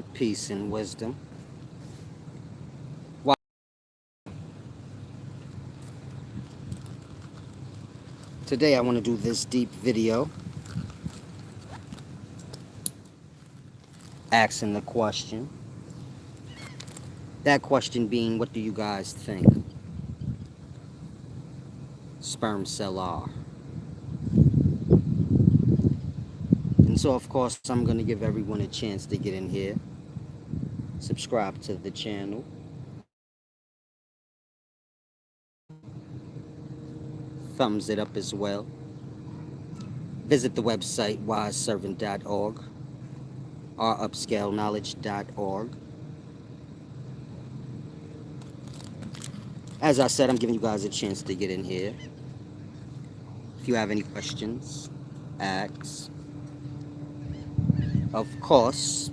Peace and wisdom. Why- Today I want to do this deep video asking the question. That question being, what do you guys think sperm cell are? And so, of course, I'm going to give everyone a chance to get in here, subscribe to the channel, thumbs it up as well. Visit the website wiseservant.org, rupscaleknowledge.org. As I said, I'm giving you guys a chance to get in here. If you have any questions, ask. Of course,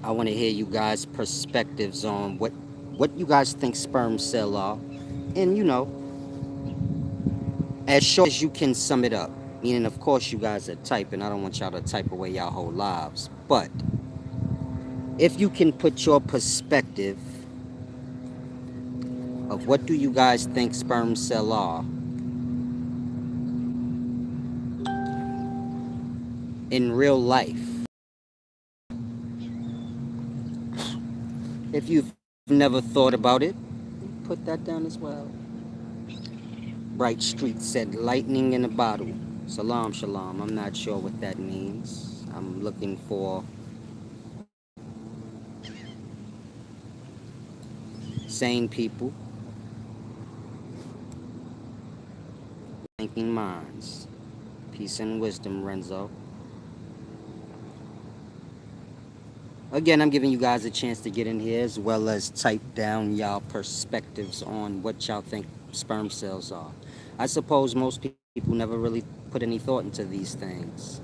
I want to hear you guys' perspectives on what you guys think sperm cell are. And, as short as you can sum it up. Meaning, of course, you guys are typing. I don't want y'all to type away y'all whole lives. But if you can put your perspective of what do you guys think sperm cell are in real life. If you've never thought about it, put that down as well. Bright Street said lightning in a bottle. Salam, shalom. I'm not sure what that means. I'm looking for sane people, thinking minds. Peace and wisdom, Renzo. Again, I'm giving you guys a chance to get in here as well as type down y'all perspectives on what y'all think sperm cells are. I suppose most people never really put any thought into these things,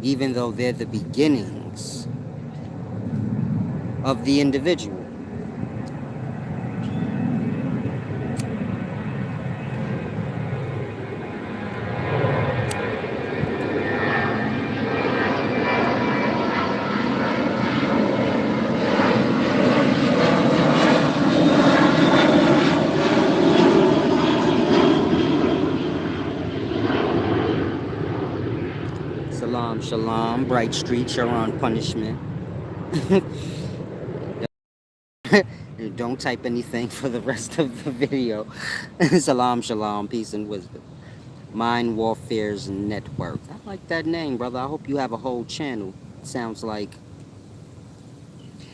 even though they're the beginnings of the individual. Salam, shalom. Bright Street, you're on punishment. Don't type anything for the rest of the video. Salam, shalom, peace and wisdom. Mind Warfare's Network. I like that name, brother. I hope you have a whole channel. Sounds like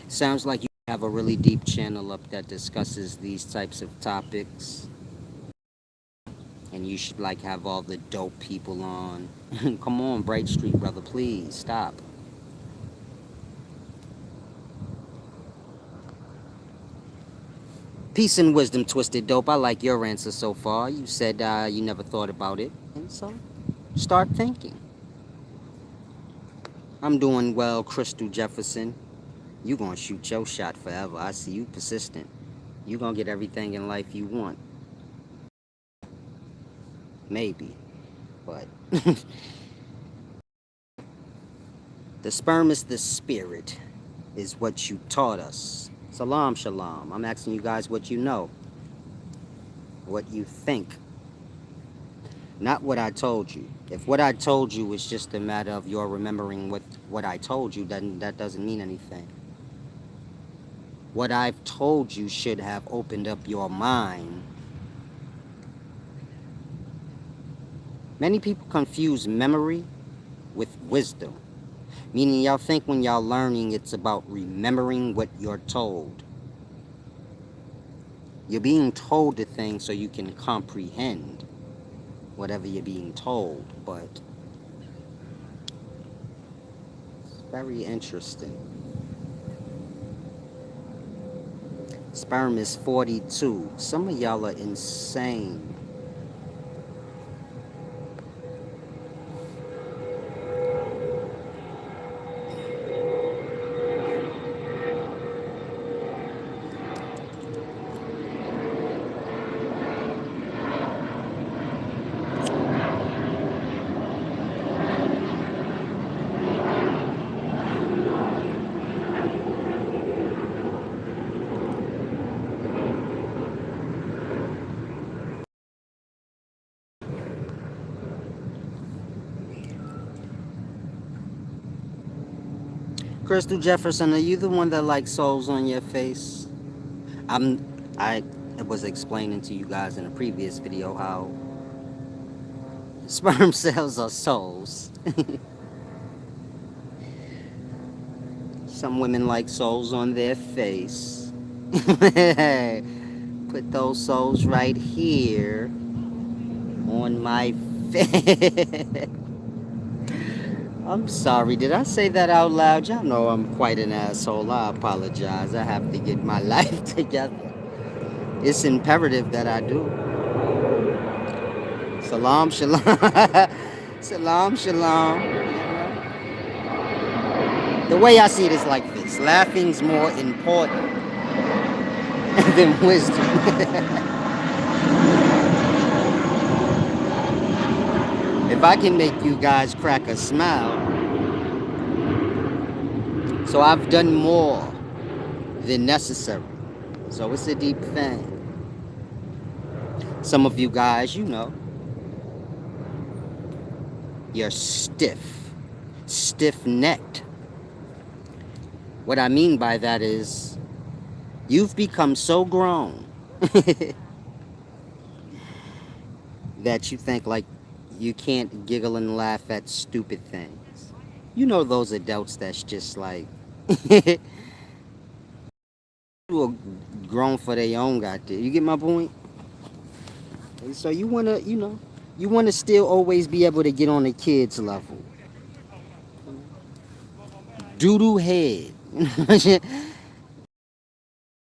you have a really deep channel up that discusses these types of topics. And you should like have all the dope people on. Come on, Bright Street, brother, please stop. Peace and wisdom, Twisted Dope. I like your answer so far. You said you never thought about it. And so, start thinking. I'm doing well, Crystal Jefferson. You gonna shoot your shot forever. I see you persistent. You gonna get everything in life you want. Maybe. But the sperm is the spirit, is what you taught us. Salam, shalom. I'm asking you guys what you know. What you think. Not what I told you. If what I told you is just a matter of your remembering what I told you, then that doesn't mean anything. What I've told you should have opened up your mind. Many people confuse memory with wisdom. Meaning y'all think when y'all learning it's about remembering what you're told. You're being told the thing so you can comprehend whatever you're being told, but it's very interesting. Sperm is 42. Some of y'all are insane. Crystal Jefferson, are you the one that likes souls on your face? I was explaining to you guys in a previous video how sperm cells are souls. Some women like souls on their face. Put those souls right here on my face. I'm sorry, did I say that out loud? Y'all know I'm quite an asshole. I apologize. I have to get my life together. It's imperative that I do. Salam, shalom. Salam, shalom. The way I see it is like this. Laughing's more important than wisdom. If I can make you guys crack a smile, so I've done more than necessary. So it's a deep thing. Some of you guys, you know, you're stiff-necked. What I mean by that is you've become so grown that you think like you can't giggle and laugh at stupid things. You know those adults that's just like you are grown for their own goddamn. You get my point? So you wanna, you know, you wanna still always be able to get on the kids level. Doodoo head.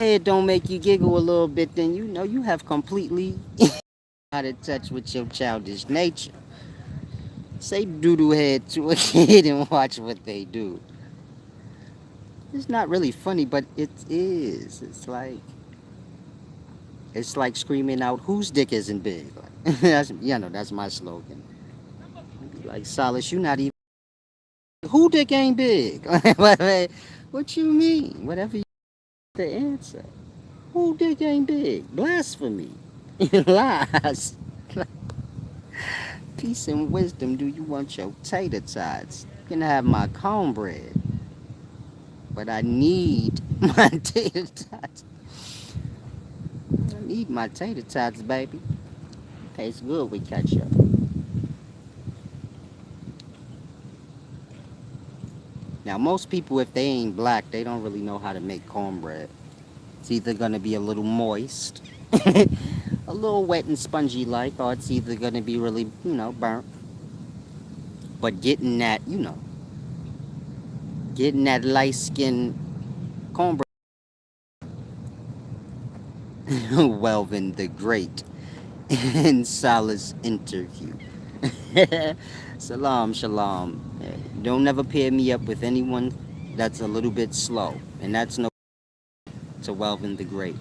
Head don't make you giggle a little bit, then you know you have completely out of touch with your childish nature. Say doodoo head to a kid and watch what they do. It's not really funny, but it is. It's like screaming out, "Whose dick isn't big?" Like, that's my slogan. Like, Solace, you not even. Who dick ain't big? What you mean? Whatever you the answer. Who dick ain't big? Blasphemy. Lies. Peace and wisdom. Do you want your tater tots? You can have my cornbread, but I need my tater tots. I need my tater tots, baby. Tastes good with ketchup. Now, most people, if they ain't black, they don't really know how to make cornbread. It's either gonna be a little moist, a little wet and spongy like, or it's either gonna be really, burnt. But getting that light skin cornbread. Welvin the Great in Salah's interview. Salam, shalom. Don't ever pair me up with anyone that's a little bit slow. And that's no to Welvin the Great.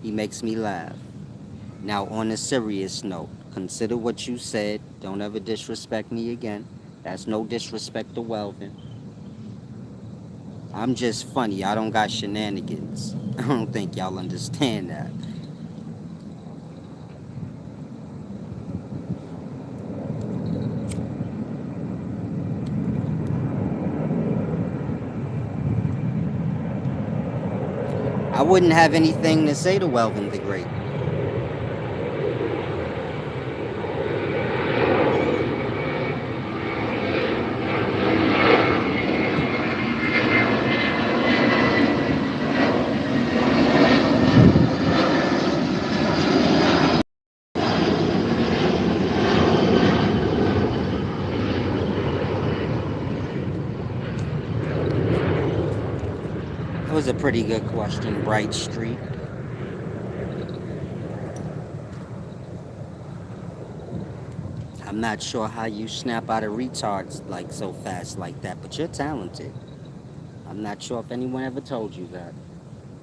He makes me laugh. Now, on a serious note, consider what you said. Don't ever disrespect me again. That's no disrespect to Welvin. I'm just funny. I don't got shenanigans. I don't think y'all understand that. I wouldn't have anything to say to Welvin the Great. That was a pretty good question, Bright Street. I'm not sure how you snap out of retards like so fast like that, but you're talented. I'm not sure if anyone ever told you that.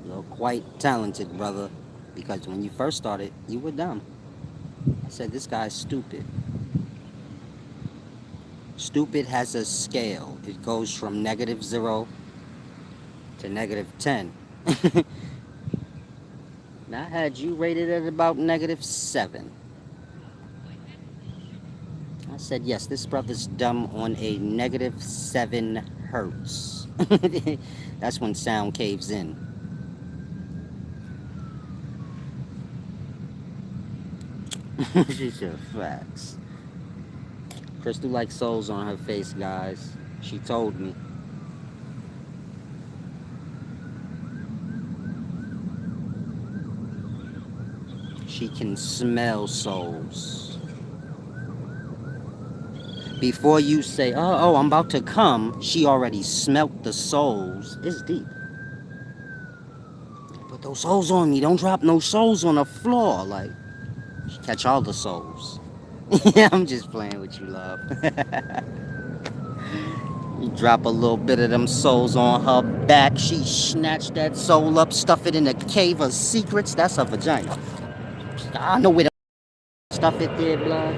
You're quite talented, brother, because when you first started, you were dumb. I said, this guy's stupid. Stupid has a scale. It goes from -0 to -10. Now, I had you rated at about -7. I said, yes, this brother's dumb on a -7 hurts. That's when sound caves in. She said facts. Crystal likes souls on her face, guys. She told me. She can smell souls. Before you say, oh, I'm about to come, she already smelt the souls. It's deep. Put those souls on me. Don't drop no souls on the floor. Like, she catch all the souls. Yeah, I'm just playing with you, love. You drop a little bit of them souls on her back. She snatch that soul up, stuff it in the cave of secrets. That's her vagina. I know where to stuff it there, blood.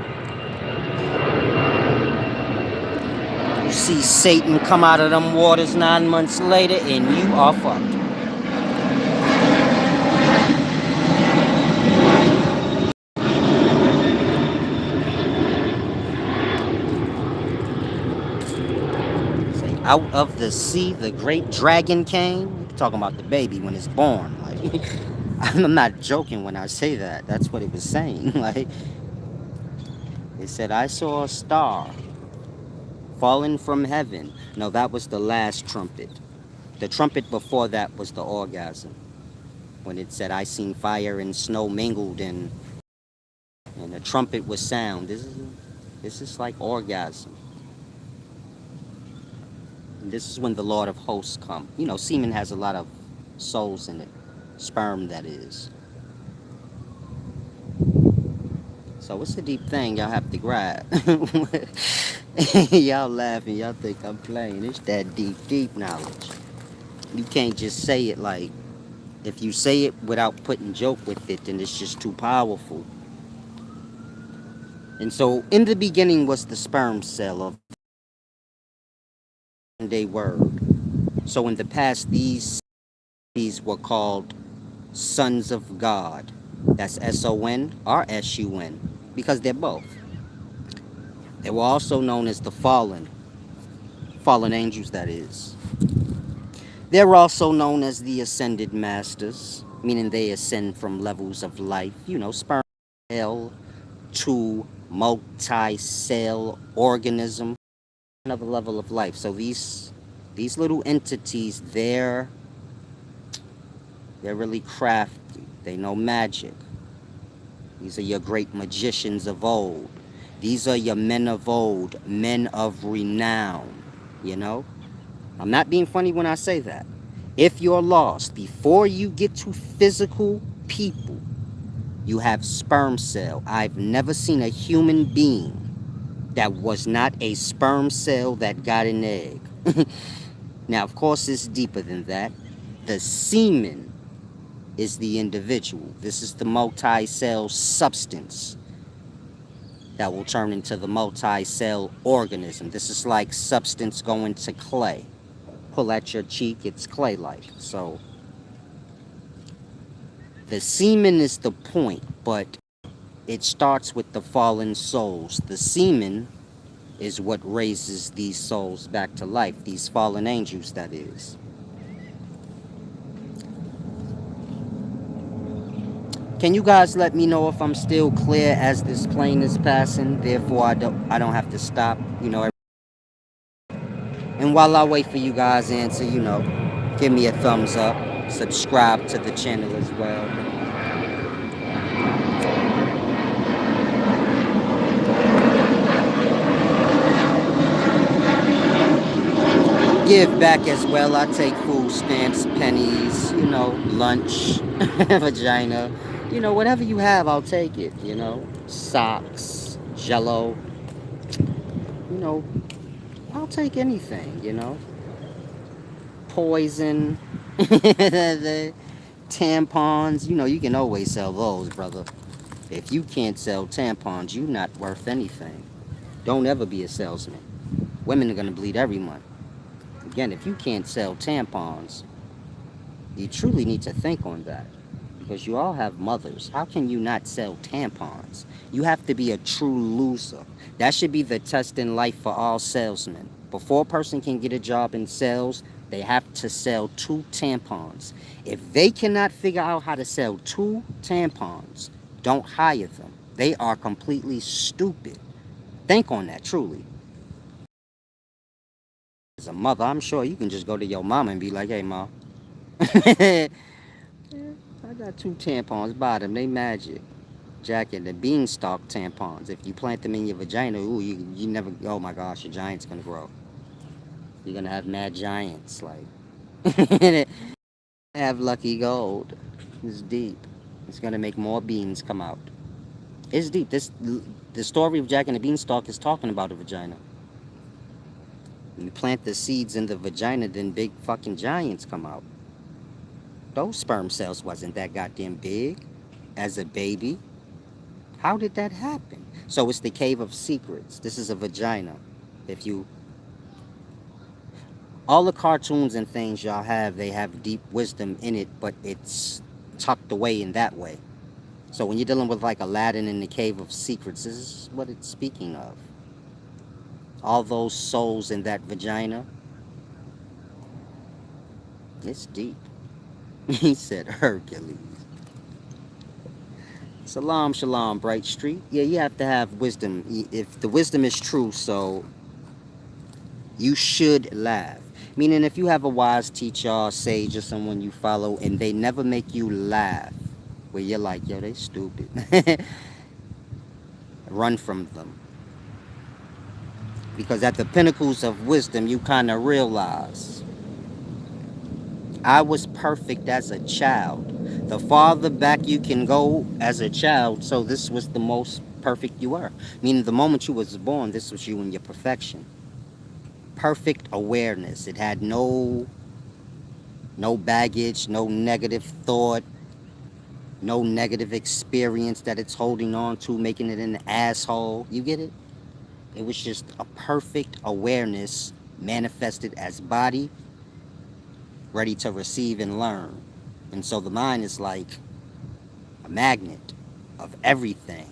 You see Satan come out of them waters 9 months later, and you are fucked. Say, out of the sea, the great dragon came. You're talking about the baby when it's born. Like, I'm not joking when I say that. That's what it was saying. Like, it said, I saw a star falling from heaven. No, that was the last trumpet. The trumpet before that was the orgasm. When it said, I seen fire and snow mingled, and the trumpet was sound. This is like orgasm. And this is when the Lord of hosts come. You know, semen has a lot of souls in it. Sperm, that is. So it's a deep thing y'all have to grab. Y'all laughing, y'all think I'm playing. It's that deep knowledge. You can't just say it like, if you say it without putting joke with it, then it's just too powerful. And so in the beginning was the sperm cell of day word. So in the past, these were called sons of God. That's S-O-N or S-U-N, because they're both. They were also known as the fallen angels, that is. They're also known as the ascended masters, meaning they ascend from levels of life, you know, sperm cell to multi-cell organism, another level of life. So these little entities, they're really crafty. They know magic. These are your great magicians of old. These are your men of old, men of renown, you know? I'm not being funny when I say that. If you're lost, before you get to physical people, you have sperm cell. I've never seen a human being that was not a sperm cell that got an egg. Now, of course, it's deeper than that. The semen is the individual. This is the multi-cell substance that will turn into the multi-cell organism. This is like substance going to clay. Pull at your cheek, it's clay-like. So the semen is the point, but it starts with the fallen souls. The semen is what raises these souls back to life, these fallen angels, that is. Can you guys let me know if I'm still clear as this plane is passing? Therefore, I don't have to stop, you know. And while I wait for you guys to answer, you know, give me a thumbs up, subscribe to the channel as well. Give back as well. I take food stamps, pennies, you know, lunch, vagina. You know, whatever you have, I'll take it, you know. Socks, jello. You know, I'll take anything, you know. Poison. The tampons. You know, you can always sell those, brother. If you can't sell tampons, you're not worth anything. Don't ever be a salesman. Women are going to bleed every month. Again, if you can't sell tampons, you truly need to think on that. Because you all have mothers. How can you not sell tampons? You have to be a true loser. That should be the test in life for all salesmen. Before a person can get a job in sales, they have to sell 2 tampons. If they cannot figure out how to sell 2 tampons, don't hire them. They are completely stupid. Think on that, truly. As a mother, I'm sure you can just go to your mama and be like, hey, ma, I got 2 tampons, buy them, they magic. Jacket, the beanstalk tampons. If you plant them in your vagina, ooh, you never, oh my gosh, your giant's gonna grow. You're gonna have mad giants, like, have lucky gold. It's deep. It's gonna make more beans come out. It's deep. The story of Jack and the Beanstalk is talking about a vagina. You plant the seeds in the vagina, then big fucking giants come out. Those sperm cells wasn't that goddamn big as a baby. How did that happen? So it's the cave of secrets. This is a vagina. If you all the cartoons and things y'all have, they have deep wisdom in it, but it's tucked away in that way. So when you're dealing with like Aladdin in the cave of secrets, this is what it's speaking of. All those souls in that vagina, it's deep. He said Hercules. Salam, shalom, Bright Street. Yeah, you have to have wisdom. If the wisdom is true, so you should laugh. Meaning if you have a wise teacher or sage or someone you follow and they never make you laugh, where you're like, yo, they stupid. Run from them. Because at the pinnacles of wisdom, you kind of realize I was perfect as a child. The farther back you can go as a child, so this was the most perfect you were. Meaning the moment you was born, this was you in your perfection. Perfect awareness. It had no baggage, no negative thought, no negative experience that it's holding on to, making it an asshole. You get it? It was just a perfect awareness manifested as body, ready to receive and learn. And so the mind is like a magnet of everything.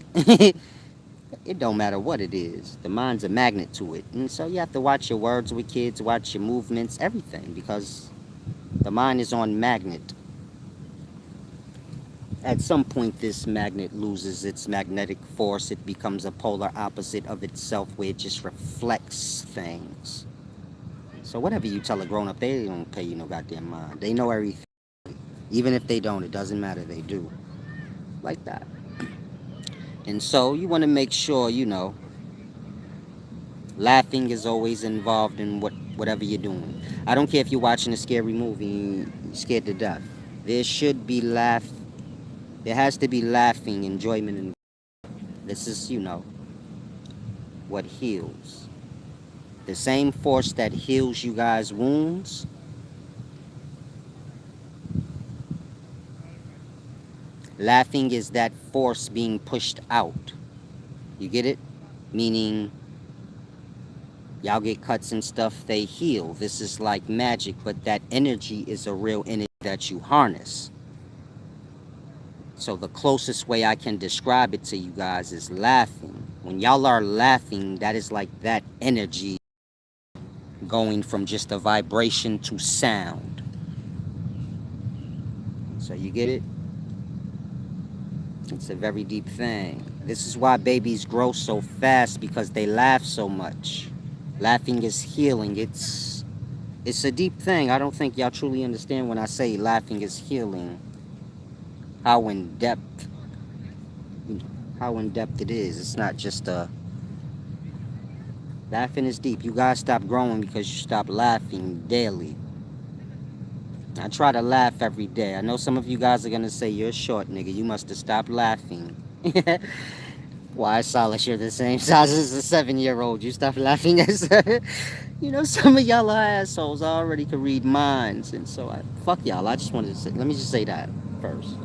It don't matter what it is. The mind's a magnet to it. And so you have to watch your words with kids, watch your movements, everything, because the mind is on magnet. At some point, this magnet loses its magnetic force. It becomes a polar opposite of itself where it just reflects things. So whatever you tell a grown-up, they don't pay you no goddamn mind. They know everything. Even if they don't, it doesn't matter. They do. Like that. And so you want to make sure, laughing is always involved in whatever you're doing. I don't care if you're watching a scary movie and you're scared to death. There should be laugh. There has to be laughing, enjoyment, and this is, what heals. The same force that heals you guys' wounds, laughing is that force being pushed out. You get it? Meaning, y'all get cuts and stuff, they heal. This is like magic, but that energy is a real energy that you harness. So the closest way I can describe it to you guys is laughing. When y'all are laughing, that is like that energy going from just a vibration to sound. So you get it? It's a very deep thing. This is why babies grow so fast, because they laugh so much. Laughing is healing. It's a deep thing. I don't think y'all truly understand when I say laughing is healing. How in depth it is. It's not just a laughing is deep. You guys stop growing because you stop laughing daily. I try to laugh every day. I know some of you guys are gonna say you're short, nigga. You must have stopped laughing. Why, Solace, you're the same size as a 7-year-old. You stop laughing as some of y'all are assholes. I already could read minds, and so fuck y'all. I just wanted to say, let me just say that first.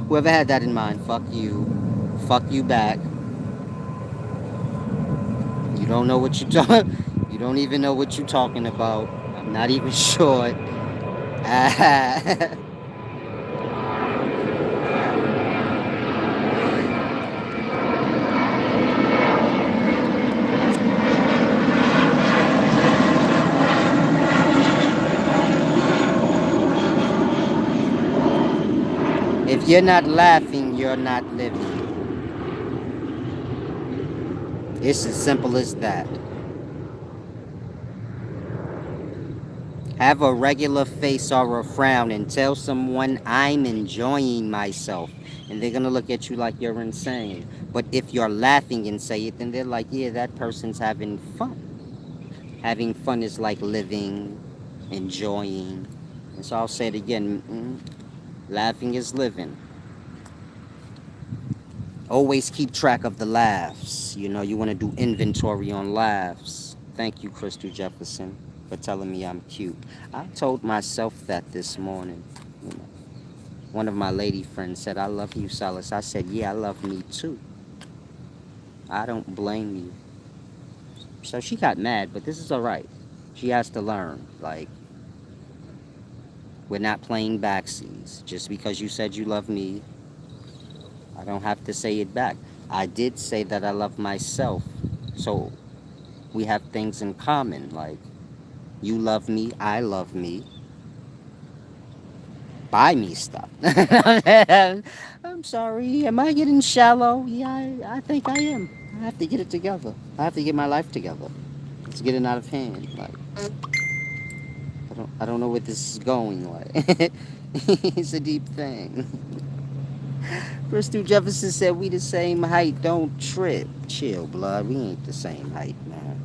Whoever had that in mind, fuck you. Fuck you back. You don't know what you're talking. You don't even know what you're talking about. I'm not even short. you're not laughing, you're not living. It's as simple as that. Have a regular face or a frown and tell someone I'm enjoying myself. And they're going to look at you like you're insane. But if you're laughing and say it, then they're like, yeah, that person's having fun. Having fun is like living, enjoying. And so I'll say it again. Laughing is living. Always keep track of the laughs. You know, you want to do inventory on laughs. Thank you, Crystal Jefferson, for telling me I'm cute. I told myself that this morning. You know, one of my lady friends said, I love you, Silas. I said, yeah, I love me too. I don't blame you. So she got mad, but this is all right. She has to learn. Like, we're not playing backsies. Just because you said you love me, I don't have to say it back. I did say that I love myself. So we have things in common. Like, you love me, I love me. Buy me stuff. I'm sorry. Am I getting shallow? Yeah, I think I am. I have to get it together. I have to get my life together. It's getting out of hand. Like, I don't know where this is going. Like, it's a deep thing. Crystal Jefferson said we the same height. Don't trip. Chill, blood. We ain't the same height, man.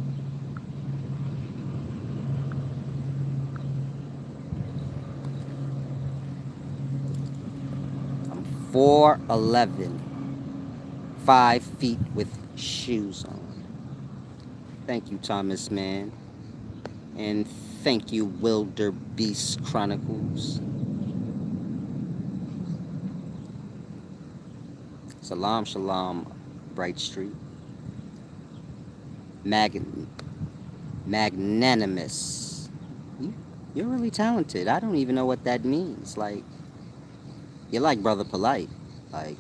I'm 4'11", 5 feet with shoes on. Thank you, Thomas, man. And thank you, Wildebeest Chronicles. Salam, shalom, Bright Street. Magnanimous. You're really talented. I don't even know what that means. Like, you're like Brother Polite. Like,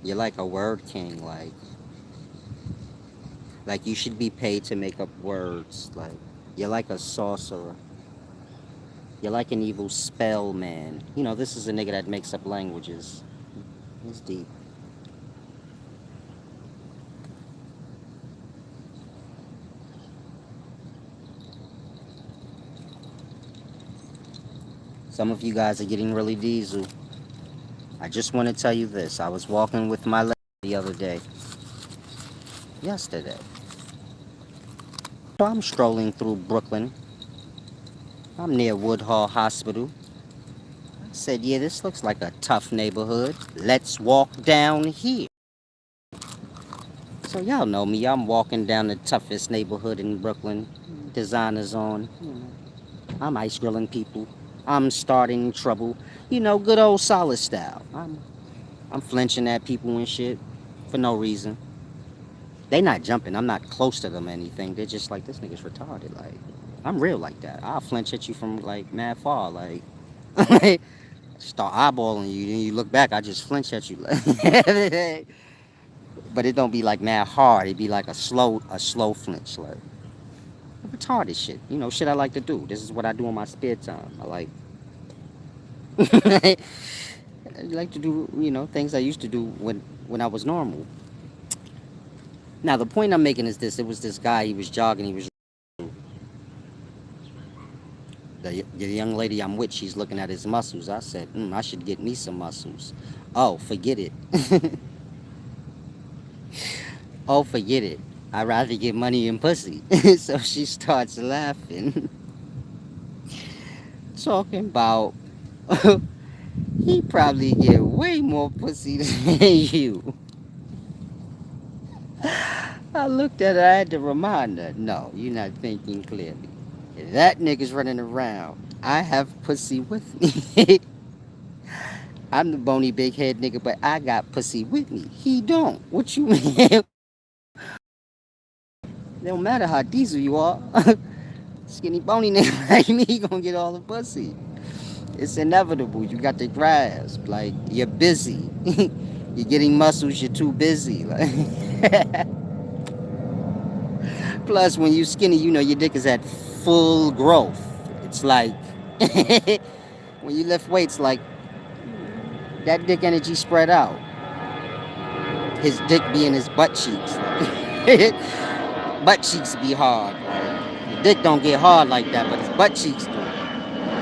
you're like a word king. Like you should be paid to make up words. Like, you're like a sorcerer. You're like an evil spell man. You know, this is a nigga that makes up languages. It's deep. Some of you guys are getting really diesel. I just want to tell you this. I was walking with my lady the other day. Yesterday. So I'm strolling through Brooklyn. I'm near Woodhull Hospital. I said, yeah, this looks like a tough neighborhood. Let's walk down here. So y'all know me. I'm walking down the toughest neighborhood in Brooklyn. Designers on. I'm ice grilling people. I'm starting trouble. You know, good old solid style. I'm flinching at people and shit for no reason. They not jumping. I'm not close to them or anything. They're just like, this nigga's retarded. Like, I'm real like that. I'll flinch at you from like mad far. Like, start eyeballing you, then you look back. I just flinch at you. Like, but it don't be like mad hard. It be like a slow flinch. Like, retarded shit. You know, shit I like to do. This is what I do in my spare time. I like. I like to do, you know, things I used to do when I was normal. Now the point I'm making is this: it was this guy. He was jogging. He was the young lady I'm with. She's looking at his muscles. I said, I should get me some muscles. Oh, forget it. Oh, forget it. I'd rather get money and pussy. So she starts laughing, talking about he probably get way more pussy than you. I looked at her, I had to remind her, no, you're not thinking clearly. That nigga's running around. I have pussy with me. I'm the bony big head nigga, but I got pussy with me. He don't. What you mean? It don't matter how diesel you are. Skinny bony nigga like me, he gonna get all the pussy. It's inevitable. You got to grasp. Like, you're busy. You're getting muscles, you're too busy. Like, plus, when you skinny, you know your dick is at full growth. It's like when you lift weights, like that dick energy spread out. His dick be in his butt cheeks. Butt cheeks be hard. Like, your dick don't get hard like that, but his butt cheeks do.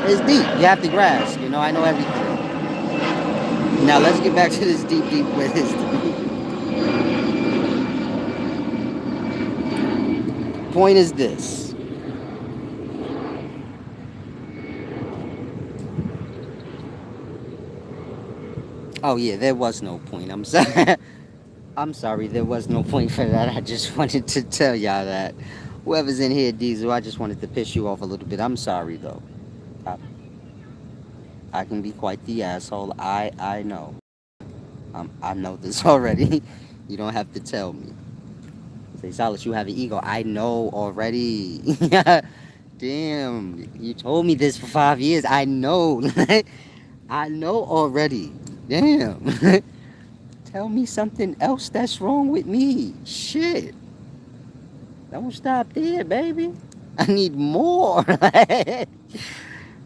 It's deep. You have to grasp. You know, I know everything. Now let's get back to this deep, deep wisdom. Point is this. Oh yeah, there was no point. I'm sorry. I'm sorry, there was no point for that. I just wanted to tell y'all that. Whoever's in here, Diesel, I just wanted to piss you off a little bit. I'm sorry though. I, I can be quite the asshole. I know. I know this already. You don't have to tell me. Say, Silas, you have an ego. I know already. Damn, you told me this for 5 years. I know. I know already. Damn. Tell me something else that's wrong with me. Shit. Don't stop there, baby. I need more.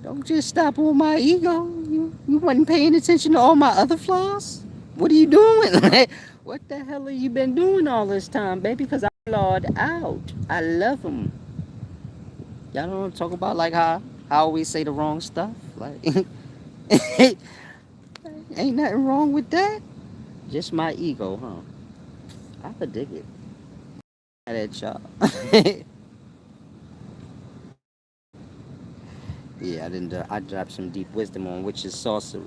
Don't just stop on my ego. You wasn't paying attention to all my other flaws? What are you doing? What the hell have you been doing all this time, baby? Because I clawed out. I love them. Y'all don't talk about like how I always say the wrong stuff. Like, ain't nothing wrong with that. Just my ego, huh? I could dig it. At y'all. Yeah, I didn't. I dropped some deep wisdom on which is sorcery.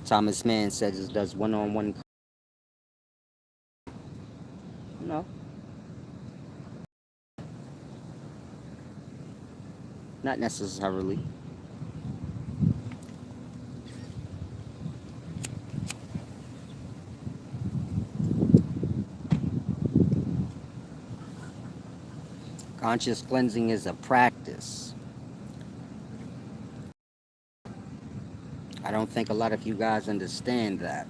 Thomas Mann says it does one-on-one. No, not necessarily. Conscious cleansing is a practice. I don't think a lot of you guys understand that.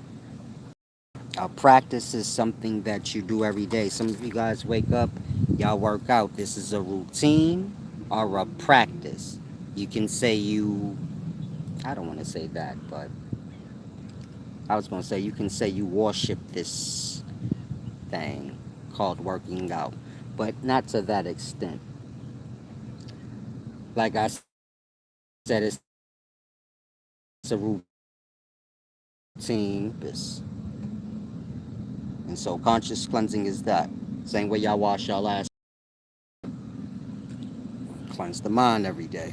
A practice is something that you do every day. Some of you guys wake up, y'all work out. This is a routine or a practice. You can say I don't want to say that, but I was going to say you can say you worship this thing called working out, but not to that extent. Like I said, it's a routine. And so conscious cleansing is that. Same way y'all wash y'all ass. Cleanse the mind every day.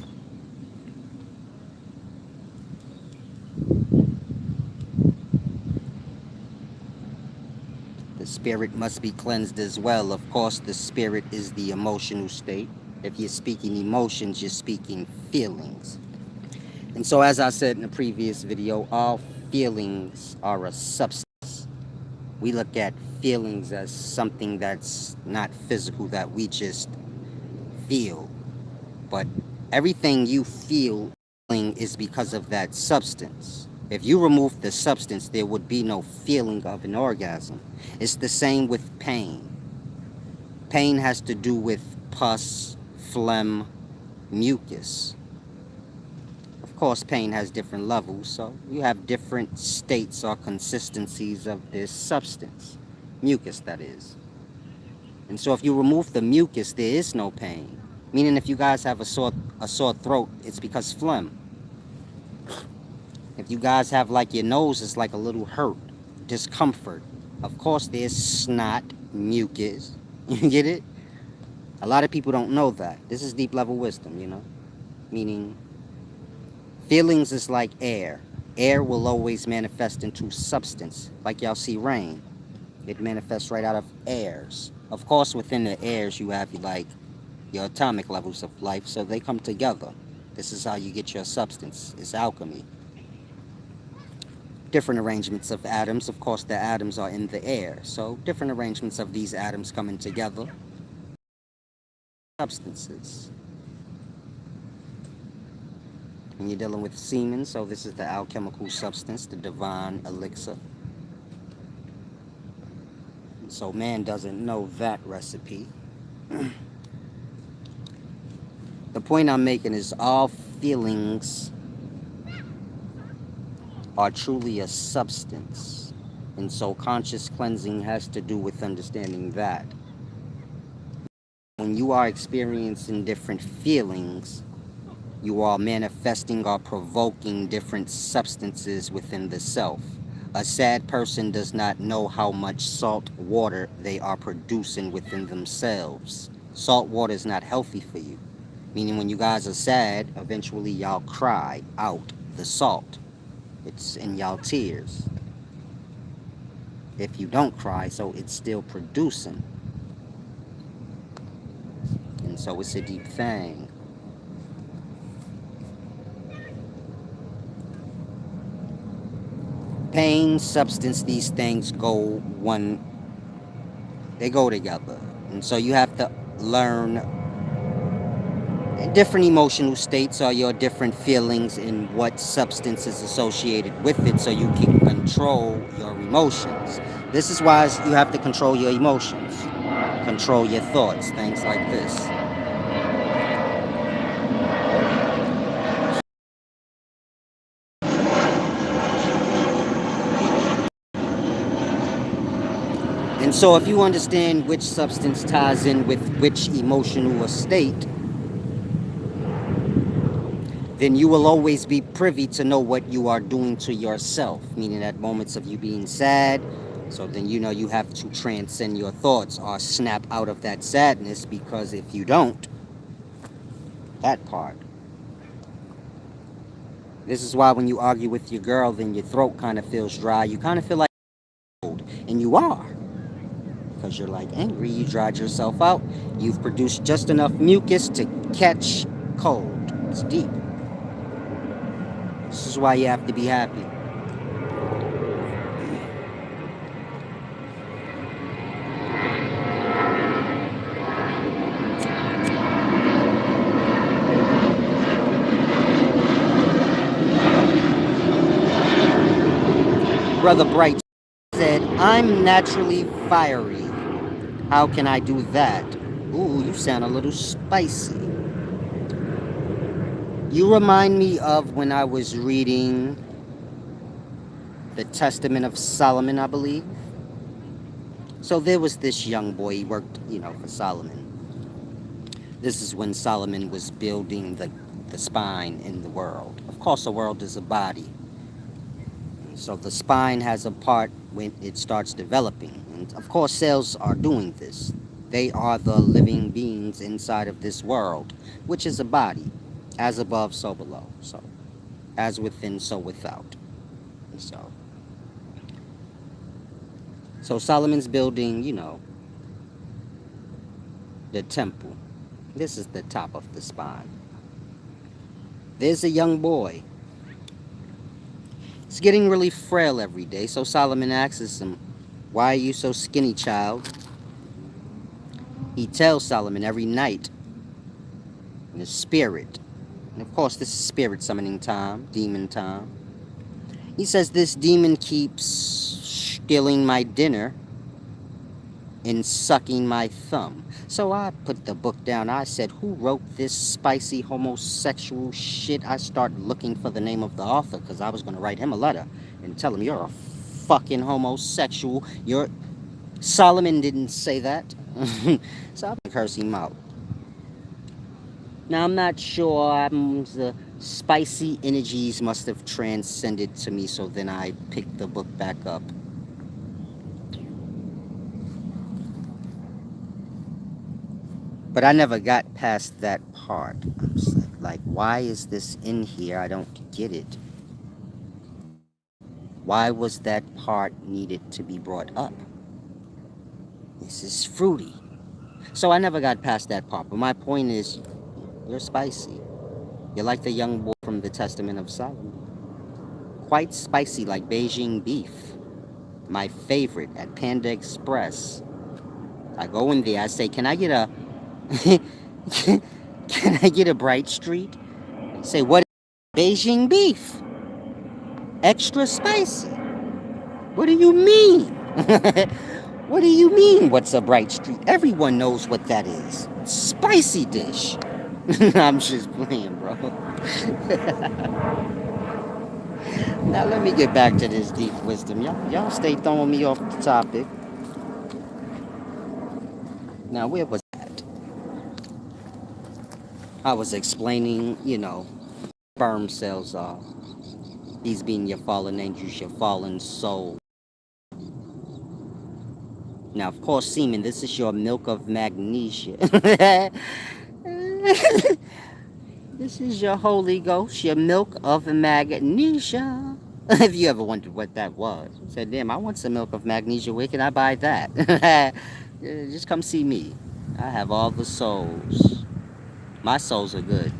The spirit must be cleansed as well. Of course, the spirit is the emotional state. If you're speaking emotions, you're speaking feelings. And so, as I said in the previous video, all feelings are a substance. We look at feelings as something that's not physical, that we just feel. But everything you feel is because of that substance. If you remove the substance, there would be no feeling of an orgasm. It's the same with pain. Pain has to do with pus, phlegm, mucus. Of course, pain has different levels, so you have different states or consistencies of this substance. Mucus, that is. And so if you remove the mucus, there is no pain. Meaning if you guys have a sore throat, it's because phlegm. If you guys have like your nose is like a little hurt, discomfort, of course there's snot, mucus. You get it? A lot of people don't know that. This is deep level wisdom, you know? Meaning feelings is like air. Air will always manifest into substance. Like y'all see rain. It manifests right out of airs. Of course within the airs you have like your atomic levels of life, so they come together. This is how you get your substance. It's alchemy. Different arrangements of atoms. Of course, the atoms are in the air, so different arrangements of these atoms coming together. Substances. And you're dealing with semen, so this is the alchemical substance, the divine elixir. So man doesn't know that recipe. The point I'm making is all feelings are truly a substance. And so conscious cleansing has to do with understanding that. When you are experiencing different feelings, you are manifesting or provoking different substances within the self. A sad person does not know how much salt water they are producing within themselves. Salt water is not healthy for you. Meaning when you guys are sad, eventually y'all cry out the salt. It's in y'all tears. If you don't cry, so it's still producing. And so it's a deep thing. Pain, substance, these things they go together. And so you have to learn different emotional states are your different feelings and what substance is associated with it so you can control your emotions. This is why you have to control your emotions, control your thoughts, things like this. And so if you understand which substance ties in with which emotional state, then you will always be privy to know what you are doing to yourself, meaning at moments of you being sad. So then you know you have to transcend your thoughts or snap out of that sadness, because if you don't, that part. This is why when you argue with your girl, then your throat kind of feels dry. You kind of feel like cold, and you are. Because you're like angry, you dried yourself out. You've produced just enough mucus to catch cold. It's deep. This is why you have to be happy. Brother Bright said, I'm naturally fiery. How can I do that? Ooh, you sound a little spicy. You remind me of when I was reading the Testament of Solomon, I believe. So there was this young boy, he worked, for Solomon. This is when Solomon was building the spine in the world. Of course, the world is a body. So the spine has a part when it starts developing. And of course, cells are doing this. They are the living beings inside of this world, which is a body. As above, so below. So, as within, so without. So Solomon's building, the temple. This is the top of the spine. There's a young boy. He's getting really frail every day. So Solomon asks him, why are you so skinny, child? He tells Solomon every night in the spirit. And of course, this is spirit summoning time, demon time. He says this demon keeps stealing my dinner and sucking my thumb. So I put the book down. I said, who wrote this spicy homosexual shit? I started looking for the name of the author because I was going to write him a letter and tell him you're a fucking homosexual. Solomon didn't say that. So I curse him out. Now I'm not sure. The spicy energies must have transcended to me, so then I picked the book back up. But I never got past that part. I'm just like, why is this in here? I don't get it. Why was that part needed to be brought up? This is fruity. So I never got past that part. But my point is, you're spicy. You're like the young boy from the Testament of Solomon. Quite spicy, like Beijing beef. My favorite at Panda Express. I go in there, I say, can I get a... can I get a Bright Street? Say, what is Beijing beef? Extra spicy. What do you mean? What do you mean, what's a Bright Street? Everyone knows what that is. Spicy dish. I'm just playing, bro. Now let me get back to this deep wisdom. Y'all stay throwing me off the topic. Now where was that? I was explaining, sperm cells are. These being your fallen angels, your fallen soul. Now, of course, semen, this is your milk of magnesia. This is your Holy Ghost, your milk of magnesia. If you ever wondered what that was, I said, damn, I want some milk of magnesia. Where can I buy that? Just come see me. I have all the souls. My souls are good.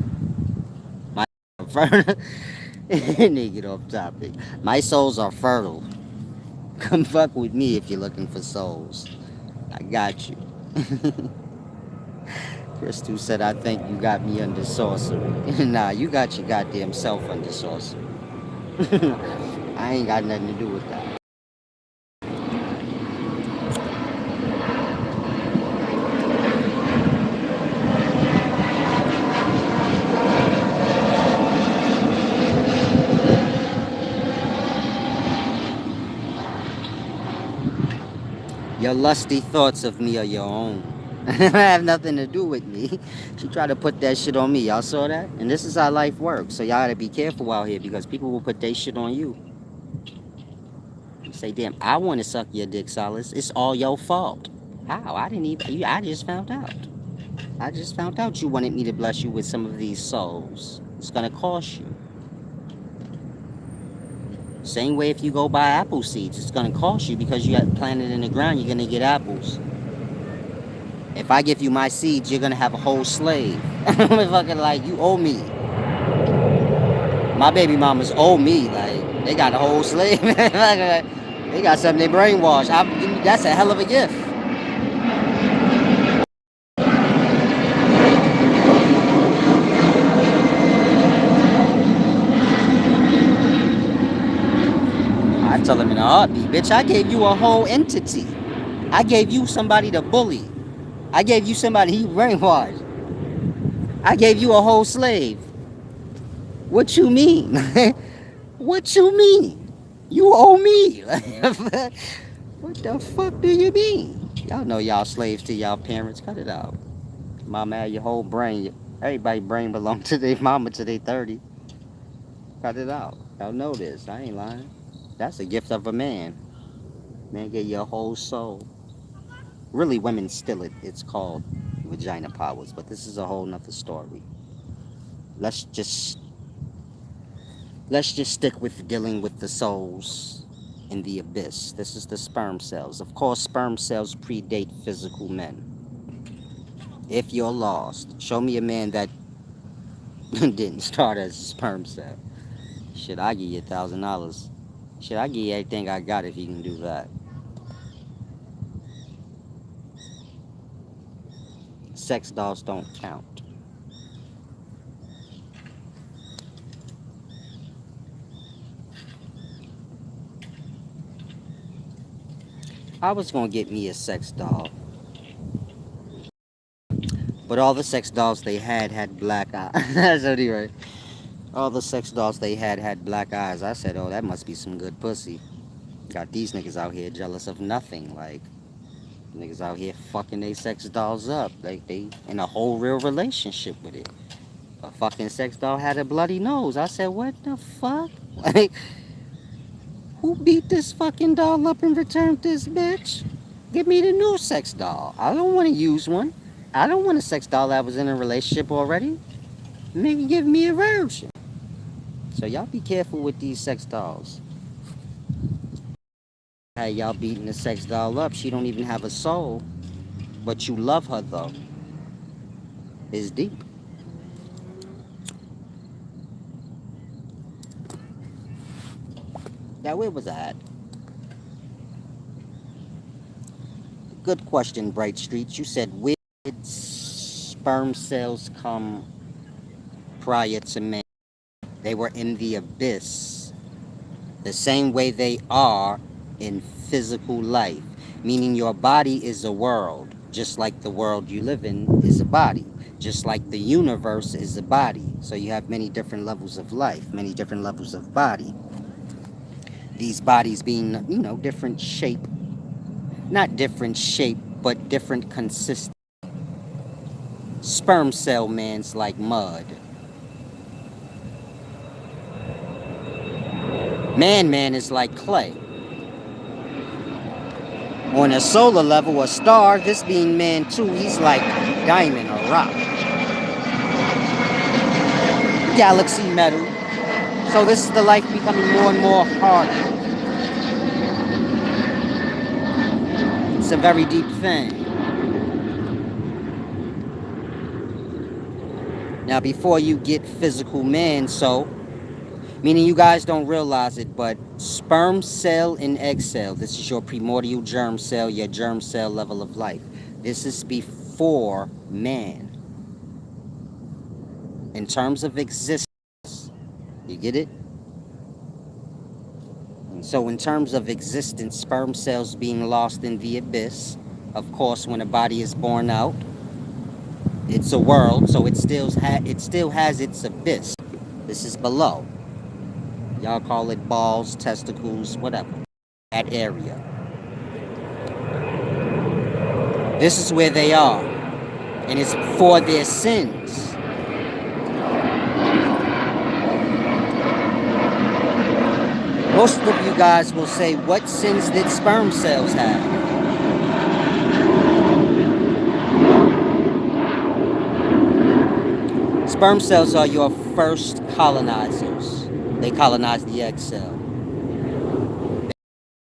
My fertile. Get off topic. My souls are fertile. Come fuck with me if you're looking for souls. I got you. Christu said, I think you got me under sorcery. Nah, you got your goddamn self under sorcery. I ain't got nothing to do with that. Your lusty thoughts of me are your own. Have nothing to do with me. She tried to put that shit on me. Y'all saw that? And this is how life works. So y'all gotta be careful out here because people will put their shit on you. You say, damn, I want to suck your dick, Solace. It's all your fault. How? I didn't even. I just found out. I just found out you wanted me to bless you with some of these souls. It's gonna cost you. Same way if you go buy apple seeds, it's gonna cost you because you got planted in the ground. You're gonna get apples. If I give you my seeds, you're gonna have a whole slave. I'm fucking like, you owe me. My baby mamas owe me. Like, they got a whole slave. They got something they brainwashed. That's a hell of a gift. I tell them in a heartbeat, bitch, I gave you a whole entity. I gave you somebody to bully. I gave you somebody he brainwashed. I gave you a whole slave. What you mean? What you mean? You owe me. What the fuck do you mean? Y'all know y'all slaves to y'all parents. Cut it out. Mama had your whole brain. Everybody brain belong to their mama to their 30. Cut it out. Y'all know this. I ain't lying. That's a gift of a man. Man get your whole soul. Really, women still it's called vagina powers, but this is a whole nother story. Let's just let's just stick with dealing with the souls in the abyss. This is the sperm cells. Of course, sperm cells predate physical men. If you're lost, show me a man that didn't start as a sperm cell. Shit, I give you $1,000. Shit, I give you everything I got if you can do that. Sex dolls don't count. I was gonna get me a sex doll, but all the sex dolls they had black eyes. That's right. All the sex dolls they had black eyes. I said, oh, that must be some good pussy. Got these niggas out here jealous of nothing. Like, niggas out here fucking they sex dolls up. Like, they in a whole real relationship with it. A fucking sex doll had a bloody nose. I said, what the fuck? Like, who beat this fucking doll up and returned this bitch? Give me the new sex doll. I don't want to use one. I don't want a sex doll that was in a relationship already. Nigga, give me a version. So y'all be careful with these sex dolls. Hey, y'all beating the sex doll up. She don't even have a soul. But you love her, though. It's deep. Now, where was I at? Good question, Bright Streets. You said, where did sperm cells come prior to man? They were in the abyss. The same way they are in physical life. Meaning your body is a world. Just like the world you live in is a body. Just like the universe is a body. So you have many different levels of life, many different levels of body. These bodies being, different shape. Not different shape, but different consistency. Sperm cell man's like mud. Man is like clay. On a solar level, a star, this being man too, he's like diamond or rock. Galaxy metal. So this is the life becoming more and more hard. It's a very deep thing. Now before you get physical man, so, meaning you guys don't realize it, but sperm cell and egg cell, this is your primordial germ cell, your germ cell level of life. This is before man. In terms of existence, you get it? And so in terms of existence, sperm cells being lost in the abyss, of course, when a body is born out, it's a world, so it still has its abyss. This is below. Y'all call it balls, testicles, whatever. That area. This is where they are. And it's for their sins. Most of you guys will say, what sins did sperm cells have? Sperm cells are your first colonizers. They colonize the egg cell.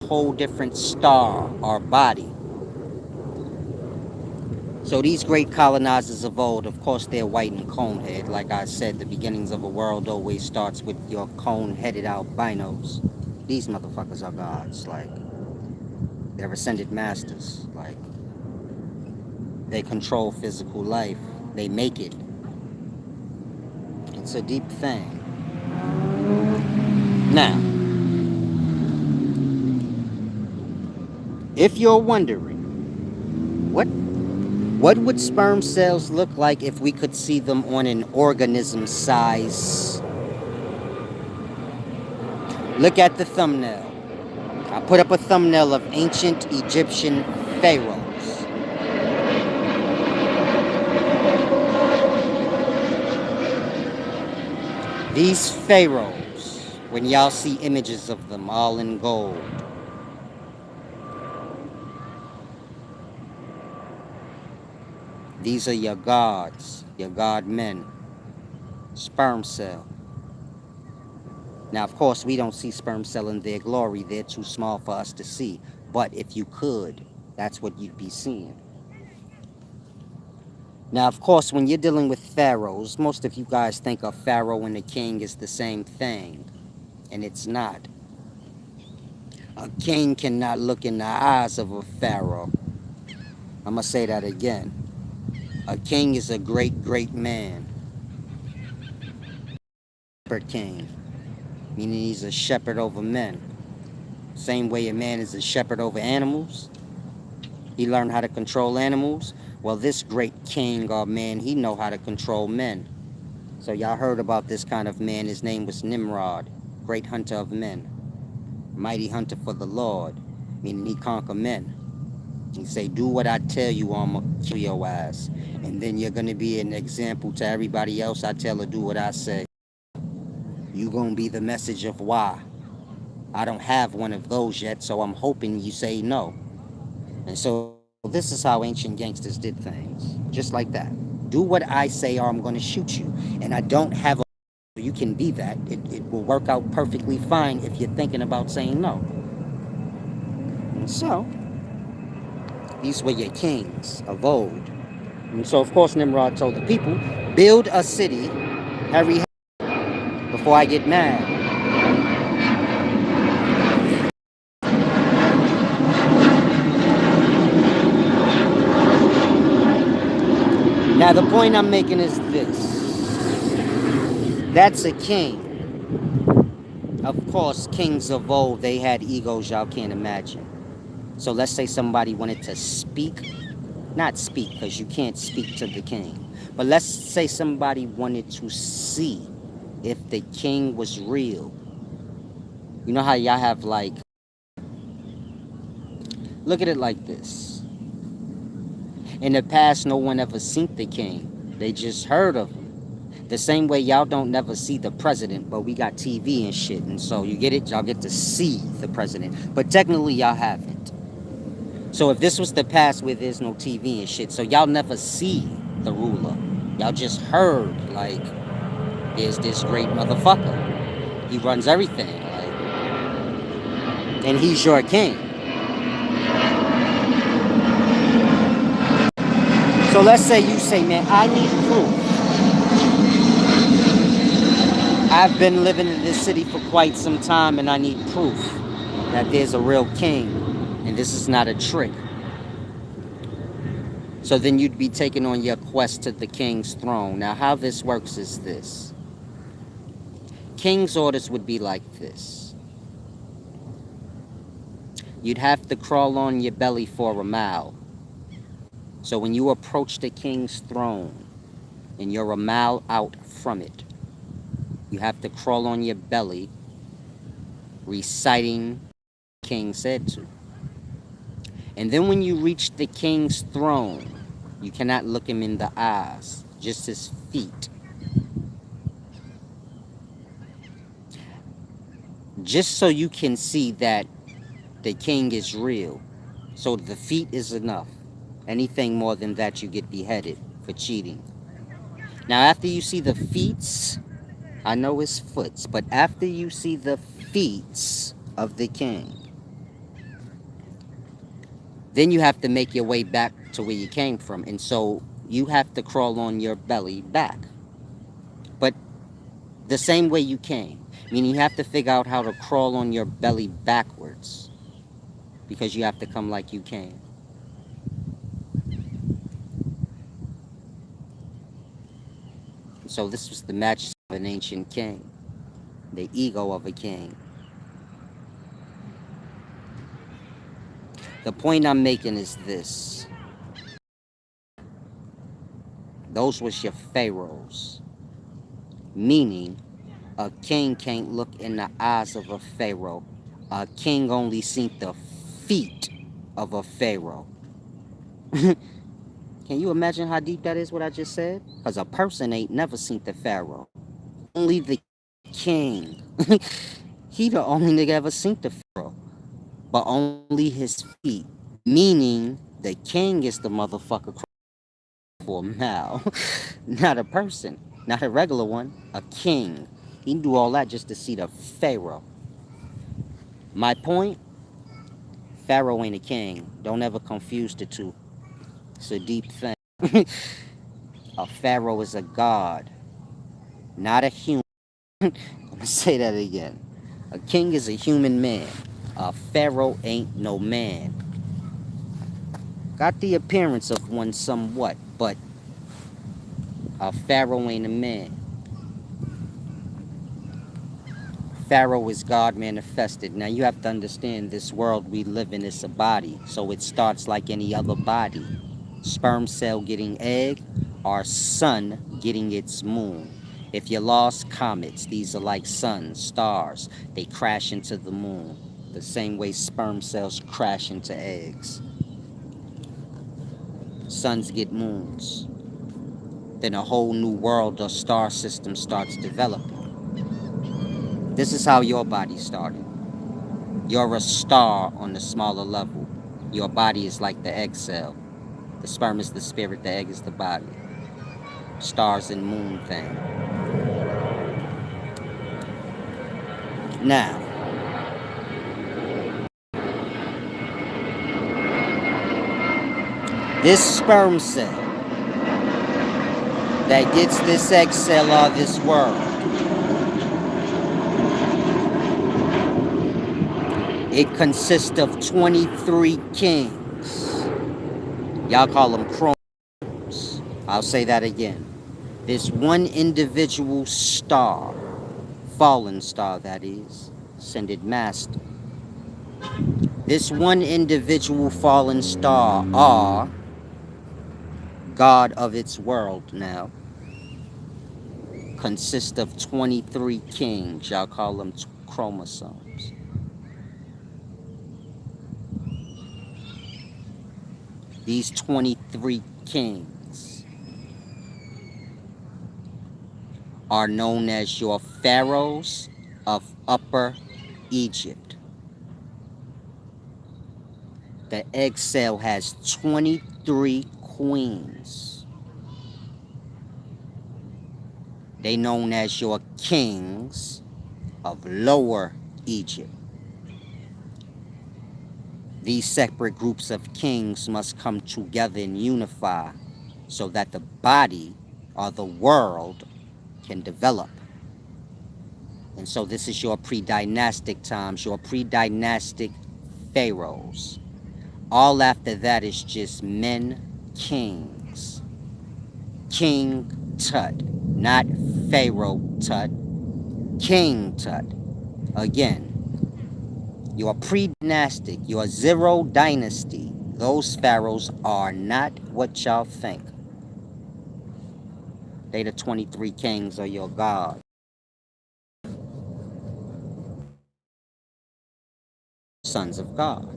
A whole different star or body. So these great colonizers of old, of course, they're white and cone-head. Like I said, the beginnings of a world always starts with your cone-headed albinos. These motherfuckers are gods. Like, they're ascended masters. Like, they control physical life. They make it. It's a deep thing. Now, if you're wondering, what would sperm cells look like if we could see them on an organism size? Look at the thumbnail. I put up a thumbnail of ancient Egyptian pharaohs. These pharaohs, when y'all see images of them all in gold, these are your gods, your god men. Sperm cell. Now, of course, we don't see sperm cell in their glory. They're too small for us to see. But if you could, that's what you'd be seeing. Now, of course, when you're dealing with pharaohs, most of you guys think a pharaoh and a king is the same thing. And it's not. A king cannot look in the eyes of a pharaoh. I'm going to say that again. A king is a great, great man. Shepherd king. Meaning he's a shepherd over men. Same way a man is a shepherd over animals. He learned how to control animals. Well, this great king or man, he know how to control men. So y'all heard about this kind of man. His name was Nimrod. Great hunter of men. Mighty hunter for the Lord. Meaning he conquer men. He say, do what I tell you or I'm going to kill your ass. And then you're going to be an example to everybody else. I tell her, do what I say. You going to be the message of why. I don't have one of those yet, so I'm hoping you say no. And so this is how ancient gangsters did things. Just like that. Do what I say or I'm going to shoot you. And I don't have a... You can be that. It will work out perfectly fine if you're thinking about saying no. And so, these were your kings of old. And so, of course, Nimrod told the people, build a city, hurry, before I get mad. Now, the point I'm making is this. That's a king. Of course, kings of old, they had egos y'all can't imagine. So let's say somebody wanted to speak. Not speak, because you can't speak to the king. But let's say somebody wanted to see if the king was real. You know how y'all have like, look at it like this. In the past, no one ever seen the king. They just heard of him. The same way y'all don't never see the president, but we got TV and shit. And so you get it? Y'all get to see the president. But technically, y'all haven't. So if this was the past where there's no TV and shit, so y'all never see the ruler. Y'all just heard, like, there's this great motherfucker. He runs everything, like, and he's your king. So let's say you say, man, I need proof. I've been living in this city for quite some time and I need proof that there's a real king and this is not a trick. So then you'd be taken on your quest to the king's throne. Now how this works is this. King's orders would be like this. You'd have to crawl on your belly for a mile. So when you approach the king's throne and you're a mile out from it, you have to crawl on your belly, reciting what the king said to. And then when you reach the king's throne, you cannot look him in the eyes, just his feet. Just so you can see that the king is real. So the feet is enough. Anything more than that, you get beheaded for cheating. Now, after you see the feet, I know it's foots, but after you see the feet of the king, then you have to make your way back to where you came from. And so you have to crawl on your belly back. But the same way you came. Meaning you have to figure out how to crawl on your belly backwards. Because you have to come like you came. So this was the majesty of an ancient king. The ego of a king. The point I'm making is this. Those was your pharaohs. Meaning, a king can't look in the eyes of a pharaoh. A king only seen the feet of a pharaoh. Can you imagine how deep that is, what I just said? Because a person ain't never seen the pharaoh. Only the king. He the only nigga ever seen the pharaoh. But only his feet. Meaning, the king is the motherfucker for now. Not a person. Not a regular one. A king. He can do all that just to see the pharaoh. My point? Pharaoh ain't a king. Don't ever confuse the two. It's a deep thing. A pharaoh is a god. Not a human. I'm gonna say that again. A king is a human man. A pharaoh ain't no man. Got the appearance of one somewhat, but a pharaoh ain't a man. Pharaoh is God manifested. Now you have to understand this world we live in is a body. So it starts like any other body. Sperm cell getting egg, or sun getting its moon. If you lost comets, these are like suns, stars. They crash into the moon. The same way sperm cells crash into eggs. Suns get moons. Then a whole new world or star system starts developing. This is how your body started. You're a star on the smaller level. Your body is like the egg cell. The sperm is the spirit, the egg is the body. Stars and moon thing. Now, this sperm cell that gets this egg cell of this world, it consists of 23 kings. Y'all call them chromes. I'll say that again. There's one individual star, fallen star that is, ascended master. This one individual fallen star are God of its world now, consists of 23 kings. Y'all call them chromosomes. These 23 kings are known as your pharaohs of Upper Egypt. The egg cell has 23 queens. They known as your kings of Lower Egypt. These separate groups of kings must come together and unify so that the body or the world can develop. And so this is your pre-dynastic times, your pre-dynastic pharaohs. All after that is just men, kings. King Tut, not Pharaoh Tut, King Tut. Again, your pre-dynastic, your zero dynasty, those pharaohs are not what y'all think. They the 23 kings of your God. Sons of God.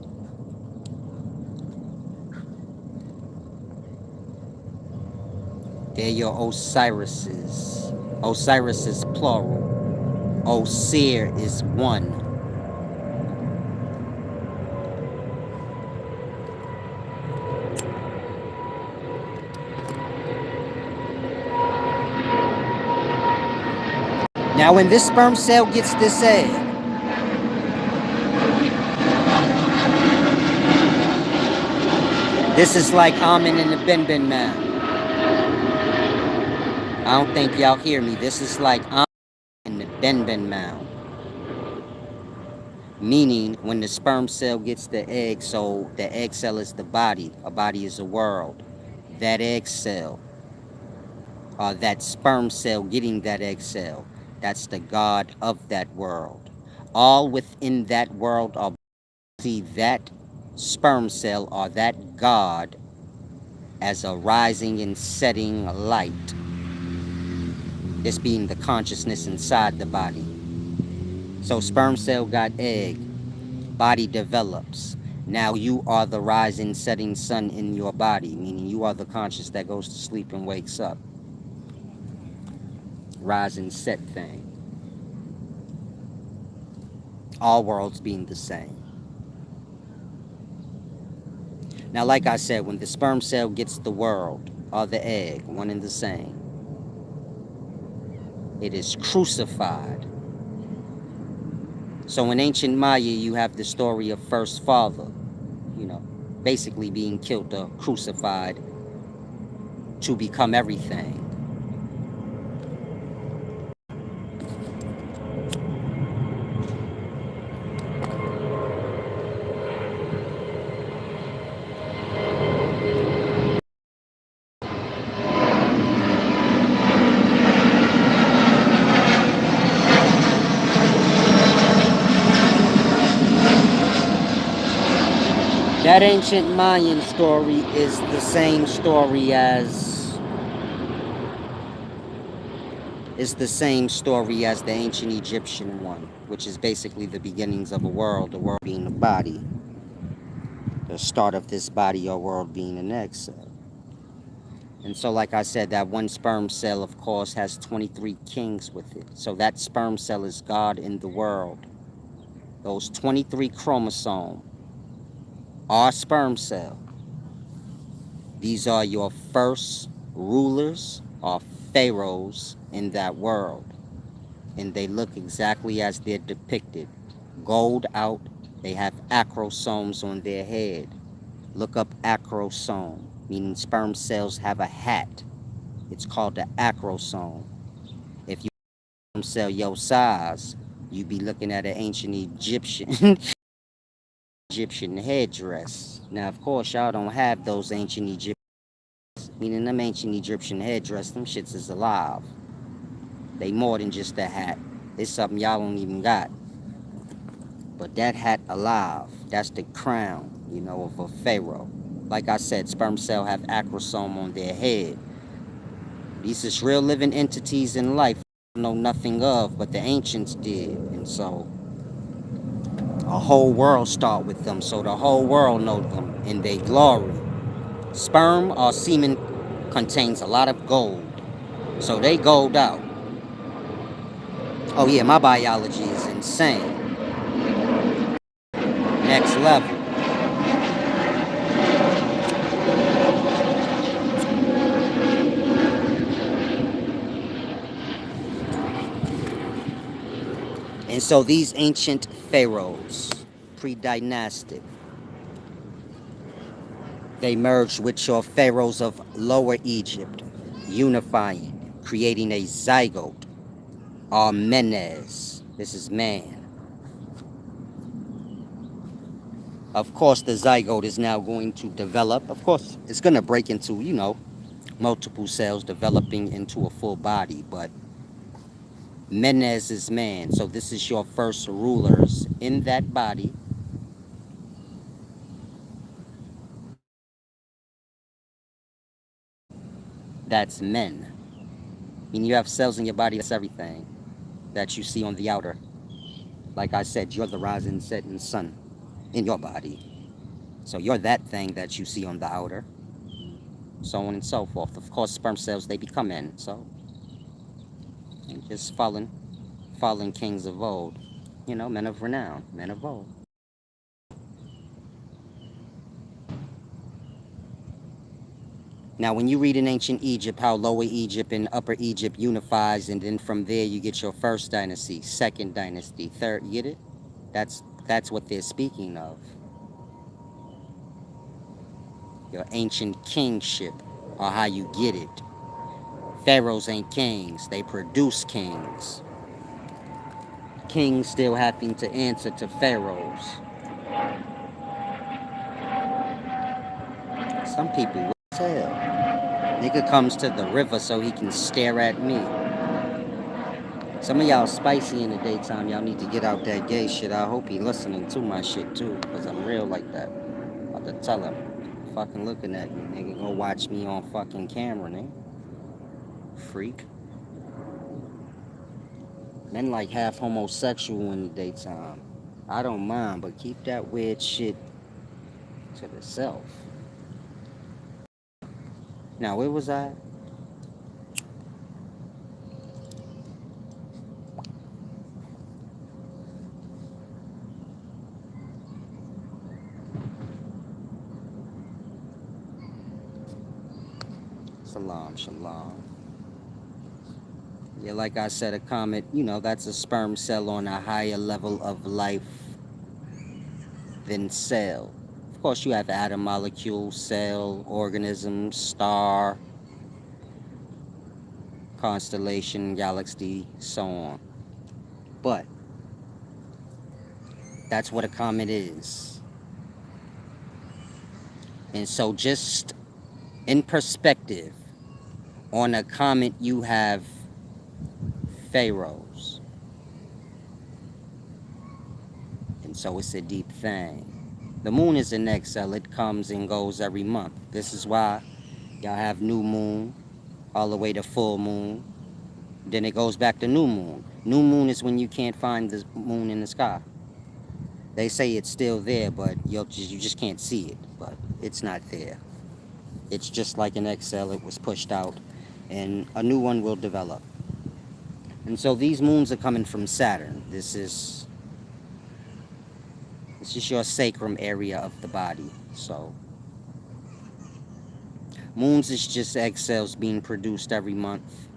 They're your Osirises. Osiris is plural. Osir is one. Now when this sperm cell gets this egg, this is like Amen in the Benben man. I don't think y'all hear me. This is like Amen in the Benben mound. Meaning when the sperm cell gets the egg, so the egg cell is the body. A body is a world. That egg cell, that sperm cell getting that egg cell, that's the God of that world. All within that world are see that sperm cell or that God as a rising and setting light. This being the consciousness inside the body. So sperm cell got egg, body develops. Now you are the rising, setting sun in your body, meaning you are the conscious that goes to sleep and wakes up. Rise and set thing. All worlds being the same. Now, like I said, when the sperm cell gets the world or the egg, one and the same, it is crucified. So in ancient Maya, you have the story of first father, basically being killed or crucified to become everything. That ancient Mayan story is the same story as the ancient Egyptian one, which is basically the beginnings of a world, the world being a body, the start of this body or world being an egg cell. And so, like I said, that one sperm cell, of course, has 23 kings with it. So that sperm cell is God in the world. Those 23 chromosomes are sperm cell. These are your first rulers or pharaohs in that world. And they look exactly as they're depicted. Gold out, they have acrosomes on their head. Look up acrosome, meaning sperm cells have a hat. It's called the acrosome. If you sperm cell your size, you'd be looking at an ancient Egyptian Egyptian headdress. Now, of course, y'all don't have those ancient Egyptian, meaning them ancient Egyptian headdress, them shits is alive. They more than just a hat. It's something y'all don't even got. But that hat alive, that's the crown, of a pharaoh. Like I said, sperm cell have acrosome on their head. These is real living entities in life know nothing of, but the ancients did. And so a whole world start with them, so the whole world know them in their glory. Sperm or semen contains a lot of gold, so they gold out. Oh yeah, my biology is insane. Next level. And so these ancient pharaohs, pre-dynastic, they merged with your pharaohs of Lower Egypt, unifying, creating a zygote, or menes. This is man. Of course, the zygote is now going to develop. Of course, it's going to break into, multiple cells developing into a full body, but menes is man. So this is your first rulers in that body. That's men. I mean, you have cells in your body, that's everything that you see on the outer. Like I said, you're the rising, setting sun in your body. So you're that thing that you see on the outer. So on and so forth. Of course, sperm cells, they become men. So, and just fallen kings of old. Men of renown, men of old. Now, when you read in ancient Egypt how Lower Egypt and Upper Egypt unifies, and then from there you get your first dynasty, second dynasty, third, you get it? That's what they're speaking of. Your ancient kingship, or how you get it. Pharaohs ain't kings, they produce kings. Kings still having to answer to pharaohs. Some people will tell. Nigga comes to the river so he can stare at me. Some of y'all spicy in the daytime. Y'all need to get out that gay shit. I hope he listening to my shit too, because I'm real like that. About to tell him. Fucking looking at me, nigga. Go watch me on fucking camera, nigga. Freak. Men like half homosexual in the daytime. I don't mind, but keep that weird shit to the self. Now, where was I? Shalom, shalom. Yeah, like I said, a comet, that's a sperm cell on a higher level of life than cell. Of course, you have atom, molecule, cell, organism, star, constellation, galaxy, so on. But that's what a comet is. And so just in perspective, on a comet you have pharaohs. And so it's a deep thing. The moon is an exile. It comes and goes every month. This is why y'all have new moon all the way to full moon. Then it goes back to new moon. New moon is when you can't find the moon in the sky. They say it's still there, but you just can't see it. But it's not there. It's just like an exhale. It was pushed out, and a new one will develop. And so these moons are coming from Saturn. This is your sacrum area of the body. So moons is just egg cells being produced every month.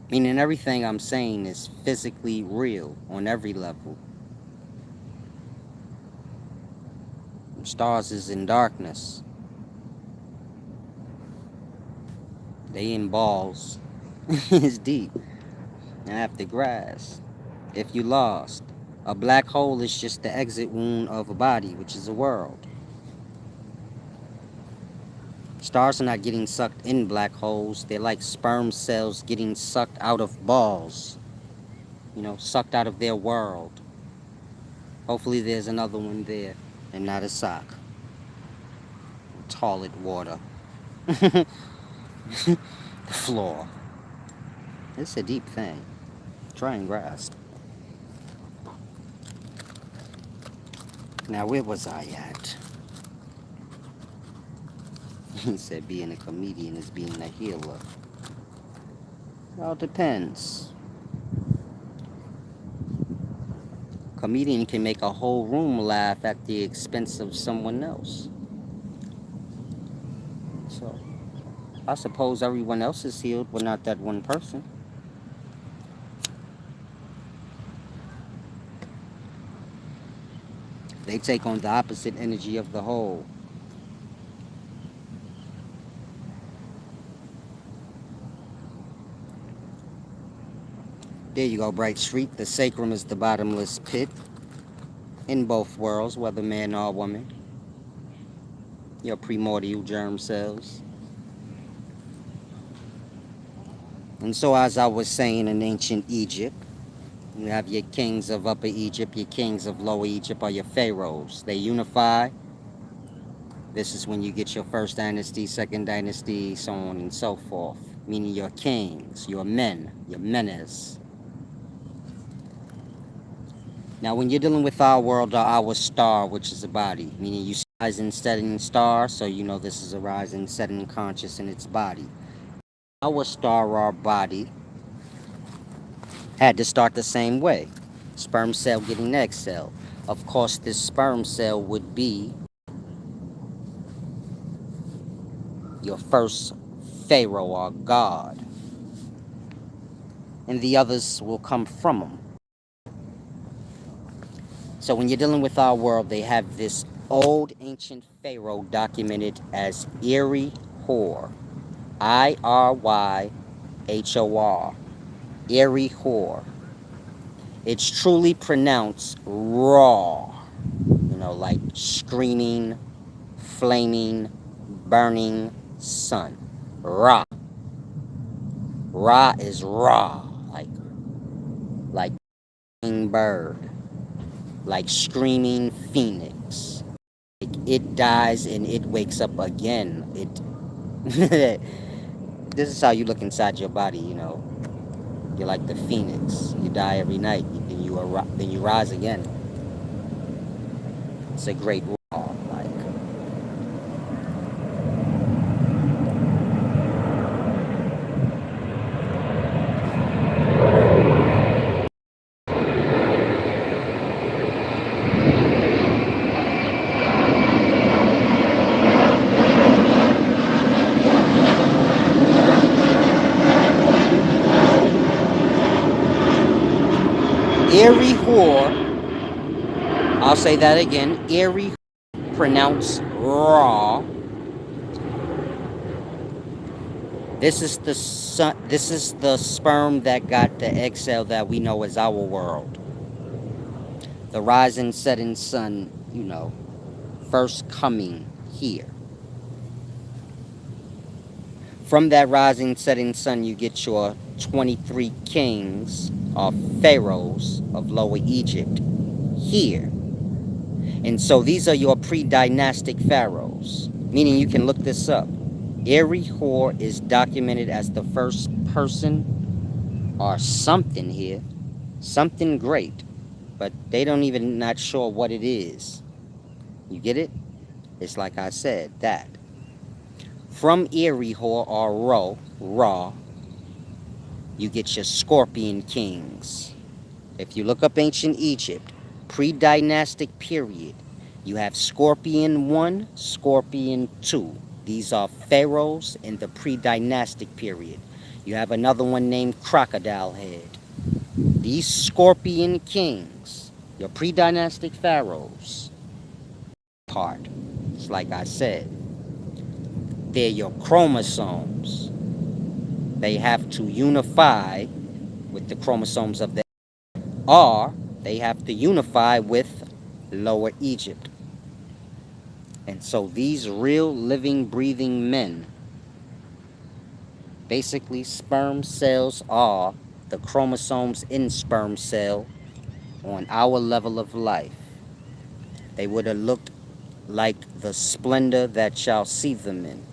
Meaning everything I'm saying is physically real on every level. Stars is in darkness. They in balls. It's deep. I have to grasp. If you lost, a black hole is just the exit wound of a body, which is a world. Stars are not getting sucked in black holes. They're like sperm cells getting sucked out of balls. you know, sucked out of their world. Hopefully there's another one there and not a sock. Toilet water. The floor. It's a deep thing. Try and grasp. Now, where was I at? He said being a comedian is being a healer. It all depends. Comedian can make a whole room laugh at the expense of someone else. So, I suppose everyone else is healed, but not that one person. They take on the opposite energy of the whole. There you go, Bright Street. The sacrum is the bottomless pit in both worlds, whether man or woman. Your primordial germ cells. And so, as I was saying, in ancient Egypt, you have your kings of Upper Egypt, your kings of Lower Egypt, or your pharaohs. They unify. This is when you get your first dynasty, second dynasty, so on and so forth. Meaning your kings, your men, your menes. Now, when you're dealing with our world or our star, which is a body, meaning you see a rising, setting star, so you know this is a rising, setting conscious in its body. Our star, our body, had to start the same way. Sperm cell getting egg cell. Of course, this sperm cell would be your first pharaoh or god. And the others will come from them. So when you're dealing with our world, they have this old ancient pharaoh documented as Iry-Hor. Iryhor. Iry-Hor. It's truly pronounced raw. You know, like screaming, flaming, burning sun. Ra. Ra is raw. Like bird. Like screaming phoenix. Like it dies and it wakes up again. This is how you look inside your body, you know. You're like the phoenix. You die every night, then you rise again. It's a great raw, like. Iry-Hor. I'll say that again. Iry, pronounced raw. This is the sun. This is the sperm that got the egg cell that we know as our world. The rising, setting sun, you know, first coming here. From that rising, setting sun, you get your 23 kings or pharaohs of Lower Egypt here. And so these are your pre-dynastic pharaohs, meaning you can look this up. Iry-Hor is documented as the first person or something here, something great, but they don't even not sure what it is. You get it? It's like I said, that. From Iry-Hor or Ra, you get your scorpion kings. If you look up ancient Egypt, pre-dynastic period, you have Scorpion 1, Scorpion 2. These are pharaohs in the pre-dynastic period. You have another one named Crocodile Head. These scorpion kings, your pre-dynastic pharaohs, part, it's like I said, they're your chromosomes. They have to unify with the chromosomes of the, or they have to unify with Lower Egypt. And so these real living, breathing men, basically sperm cells are the chromosomes in sperm cell on our level of life, they would have looked like the splendor that shall see them in.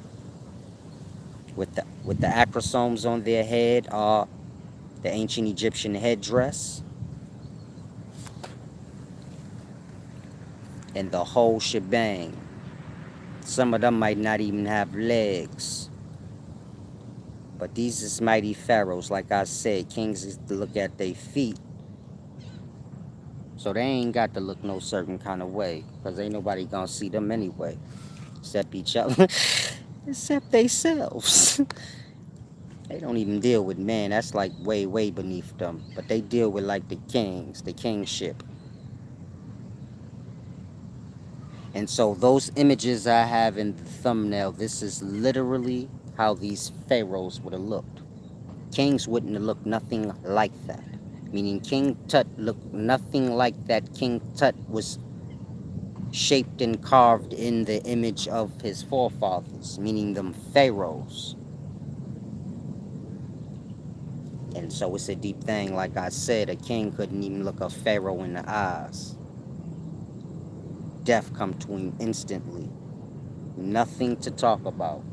With the acrosomes on their head are the ancient Egyptian headdress and the whole shebang. Some of them might not even have legs. But these is mighty pharaohs, like I said. Kings is to look at their feet. So they ain't got to look no certain kind of way, because ain't nobody gonna see them anyway. Except each other. Except themselves. They don't even deal with man. That's like way, way beneath them. But they deal with like the kings, the kingship. And so those images I have in the thumbnail, this is literally how these pharaohs would have looked. Kings wouldn't have looked nothing like that. Meaning King Tut looked nothing like that. King Tut was shaped and carved in the image of his forefathers, meaning them pharaohs. And so it's a deep thing. Like I said, a king couldn't even look a pharaoh in the eyes. Death come to him instantly. Nothing to talk about.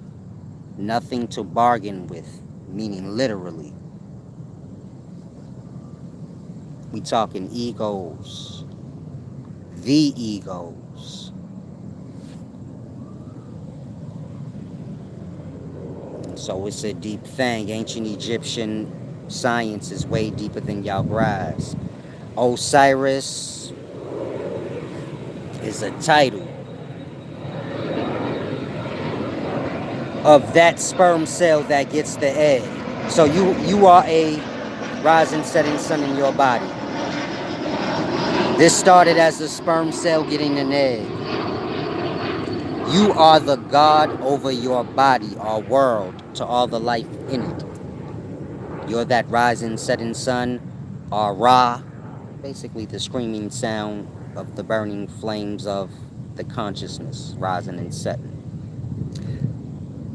Nothing to bargain with, meaning literally. We talking egos. The egos. So it's a deep thing. Ancient Egyptian science is way deeper than y'all grasp. Osiris is a title of that sperm cell that gets the egg. So you are a rising, setting sun in your body. This started as a sperm cell getting an egg. You are the God over your body, our world, to all the life in it. You're that rising, setting sun, or Ra, basically the screaming sound of the burning flames of the consciousness, rising and setting.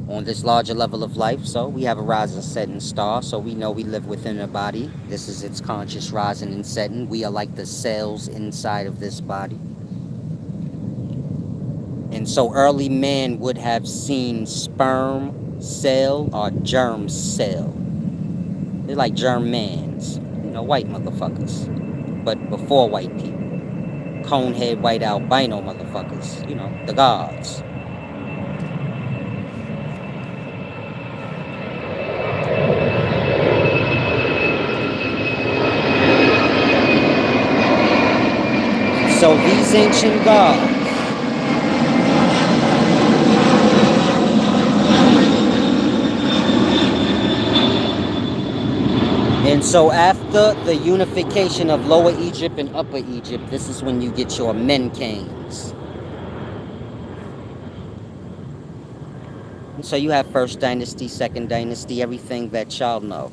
On this larger level of life, so we have a rising, setting star, so we know we live within a body. This is its conscious rising and setting. We are like the cells inside of this body. And so early man would have seen sperm cell or germ cell. They're like Germans, white motherfuckers. But before white people. Conehead white albino motherfuckers, the gods. So these ancient gods, and so after the unification of Lower Egypt and Upper Egypt, this is when you get your Menkanes. And so you have First Dynasty, Second Dynasty, everything that y'all know.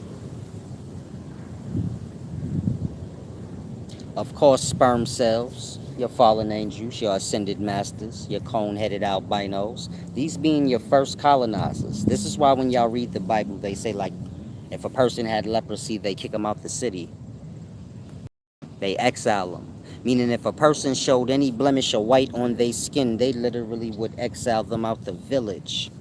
Of course, sperm cells, your fallen angels, your ascended masters, your cone-headed albinos. These being your first colonizers. This is why when y'all read the Bible, they say, like, if a person had leprosy, they kick them out the city. They exile them. Meaning if a person showed any blemish or white on their skin, they literally would exile them out the village.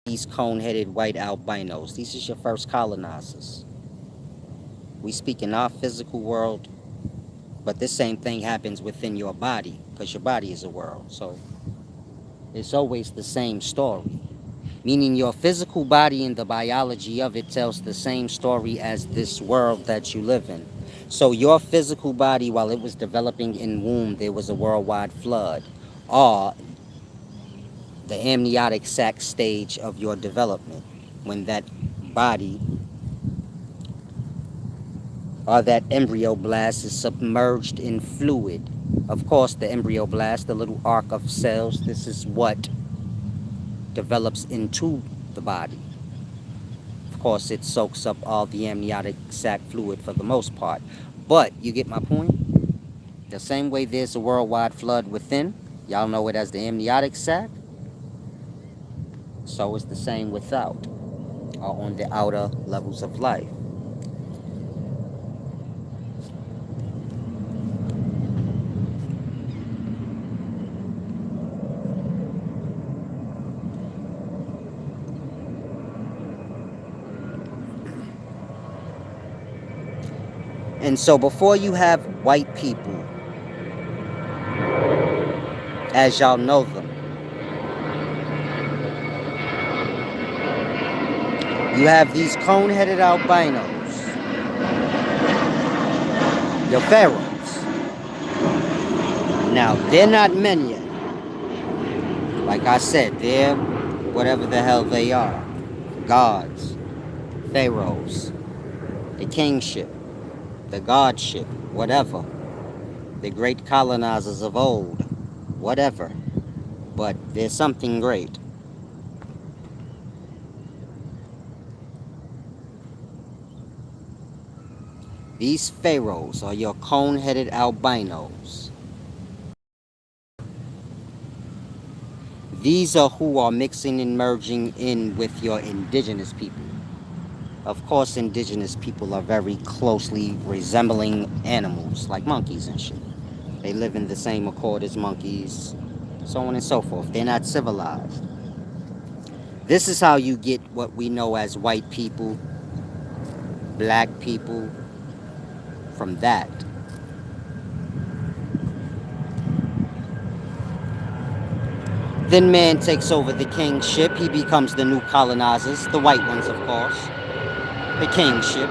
These cone-headed white albinos. These is your first colonizers. We speak in our physical world, but this same thing happens within your body, because your body is a world. So it's always the same story. Meaning your physical body and the biology of it tells the same story as this world that you live in. So your physical body, while it was developing in womb, there was a worldwide flood. Or the amniotic sac stage of your development, when that body or that embryoblast is submerged in fluid. Of course, the embryoblast, the little arc of cells, this is what develops into the body. Of course, it soaks up all the amniotic sac fluid for the most part. But, you get my point? The same way there's a worldwide flood within, y'all know it as the amniotic sac, so it's the same without. are on the outer levels of life. And so before you have white people, as y'all know them, you have these cone-headed albinos, your pharaohs. Now, they're not men yet. Like I said, they're whatever the hell they are. Gods, pharaohs, the kingship, the godship, whatever. The great colonizers of old, whatever. But there's something great. These pharaohs are your cone-headed albinos. These are who are mixing and merging in with your indigenous people. Of course, indigenous people are very closely resembling animals, like monkeys and shit. They live in the same accord as monkeys, so on and so forth. They're not civilized. This is how you get what we know as white people, black people, from that. Then man takes over the kingship. He becomes the new colonizers, the white ones, of course. The kingship.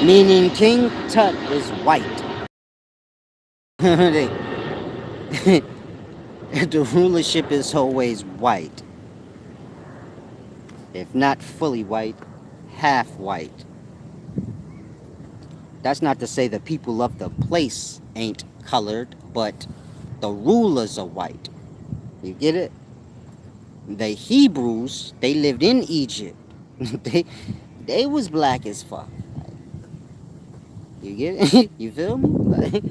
Meaning King Tut is white. The rulership is always white. If not fully white, half white. That's not to say the people of the place ain't colored, but the rulers are white. You get it? The Hebrews, they lived in Egypt. they was black as fuck. You get it? You feel me? Like,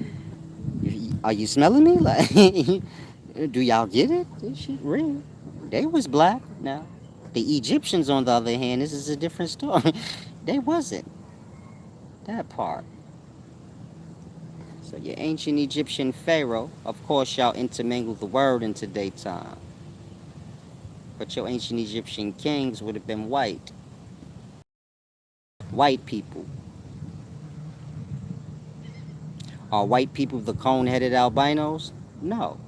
are you smelling me? Like, do y'all get it? This shit real. They was black. Now, the Egyptians, on the other hand, this is a different story. They wasn't. That part. So your ancient Egyptian pharaoh, of course, y'all intermingle the word into daytime. But your ancient Egyptian kings would have been white. White people. Are white people the cone-headed albinos? No.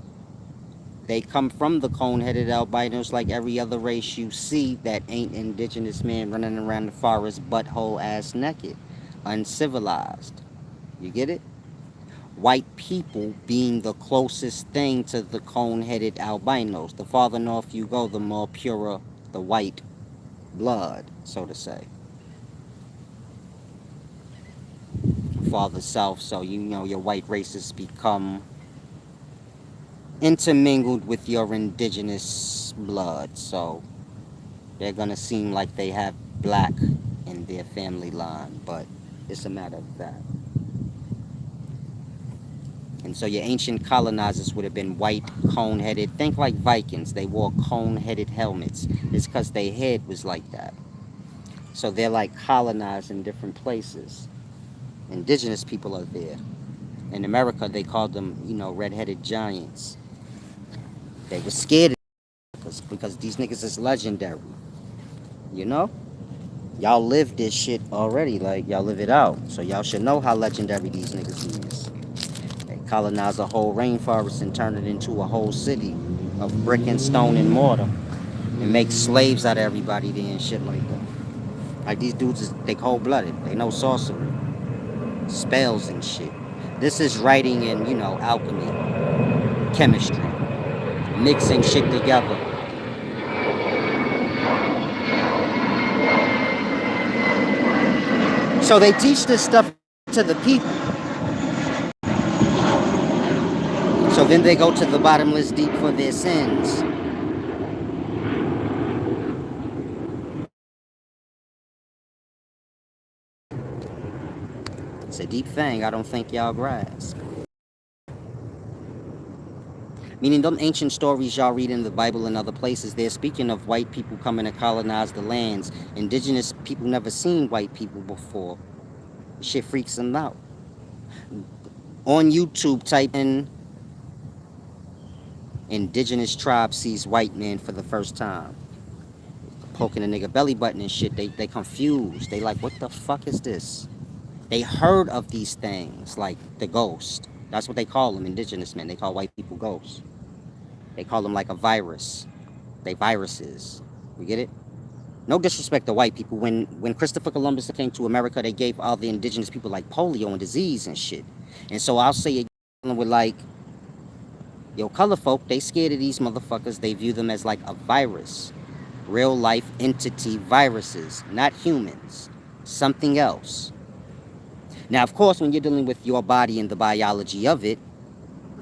They come from the cone-headed albinos like every other race you see that ain't indigenous man running around the forest butthole ass naked. Uncivilized. You get it? White people being the closest thing to the cone-headed albinos. The farther north you go, the more purer the white blood, so to say. Farther south, so you know your white races become intermingled with your indigenous blood, so they're gonna seem like they have black in their family line, but it's a matter of fact. And so your ancient colonizers would have been white, cone-headed. Think like Vikings. They wore cone-headed helmets. It's because their head was like that. So they're like colonized in different places. Indigenous people are there. In America, they called them, you know, red-headed giants. They were scared because these niggas is legendary. You know? Y'all live this shit already. Like, y'all live it out. So y'all should know how legendary these niggas is. They colonize a whole rainforest and turn it into a whole city of brick and stone and mortar. And make slaves out of everybody there and shit like that. Like, these dudes, they cold-blooded. They know sorcery. Spells and shit. This is writing in, you know, alchemy. Chemistry. Mixing shit together. So they teach this stuff to the people. So then they go to the bottomless deep for their sins. It's a deep thing I don't think y'all grasp. Meaning them ancient stories y'all read in the Bible and other places, they're speaking of white people coming to colonize the lands. Indigenous people never seen white people before. Shit freaks them out. On YouTube, type in indigenous tribe sees white man for the first time. Poking a nigga belly button and shit. They confused. They like, what the fuck is this? They heard of these things like the ghost. That's what they call them, indigenous men. They call white people ghosts. They call them like a virus. They viruses. You get it? No disrespect to white people. When Christopher Columbus came to America, they gave all the indigenous people like polio and disease and shit. And so I'll say it with like, yo, color folk, they scared of these motherfuckers. They view them as like a virus. Real life entity viruses, not humans. Something else. Now, of course, when you're dealing with your body and the biology of it,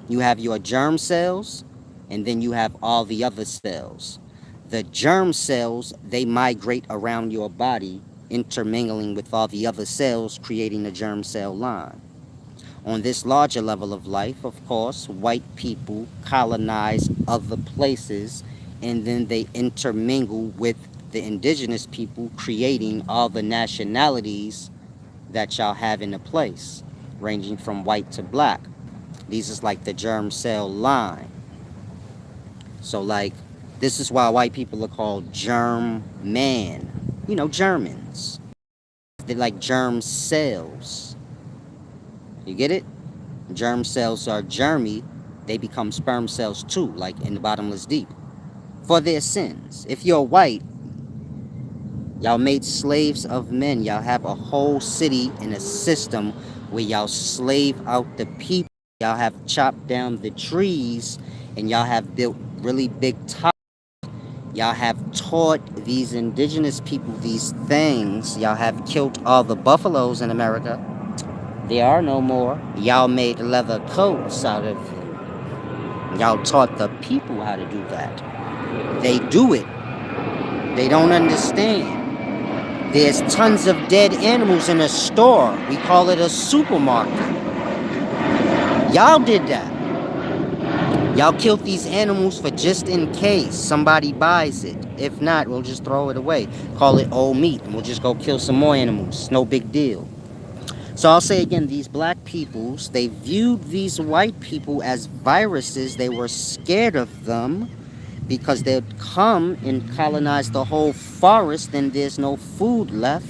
you have your germ cells, and then you have all the other cells. The germ cells, they migrate around your body, intermingling with all the other cells, creating a germ cell line. On this larger level of life, of course, white people colonize other places, and then they intermingle with the indigenous people, creating all the nationalities that y'all have in a place, ranging from white to black. These is like the germ cell line. So like, this is why white people are called germ man. You know, Germans. They're like germ cells. You get it? Germ cells are germy. They become sperm cells too, like in the bottomless deep. For their sins. If you're white, y'all made slaves of men. Y'all have a whole city and a system where y'all slave out the people. Y'all have chopped down the trees and y'all have built really big towers. Y'all have taught these indigenous people these things. Y'all have killed all the buffaloes in America. There are no more. Y'all made leather coats out of it. Y'all taught the people how to do that. They do it. They don't understand. There's tons of dead animals in a store. We call it a supermarket. Y'all did that. Y'all killed these animals for just in case somebody buys it. If not, we'll just throw it away. Call it old meat, and we'll just go kill some more animals. No big deal. So I'll say again, these black peoples, they viewed these white people as viruses. They were scared of them because they'd come and colonize the whole forest, and there's no food left,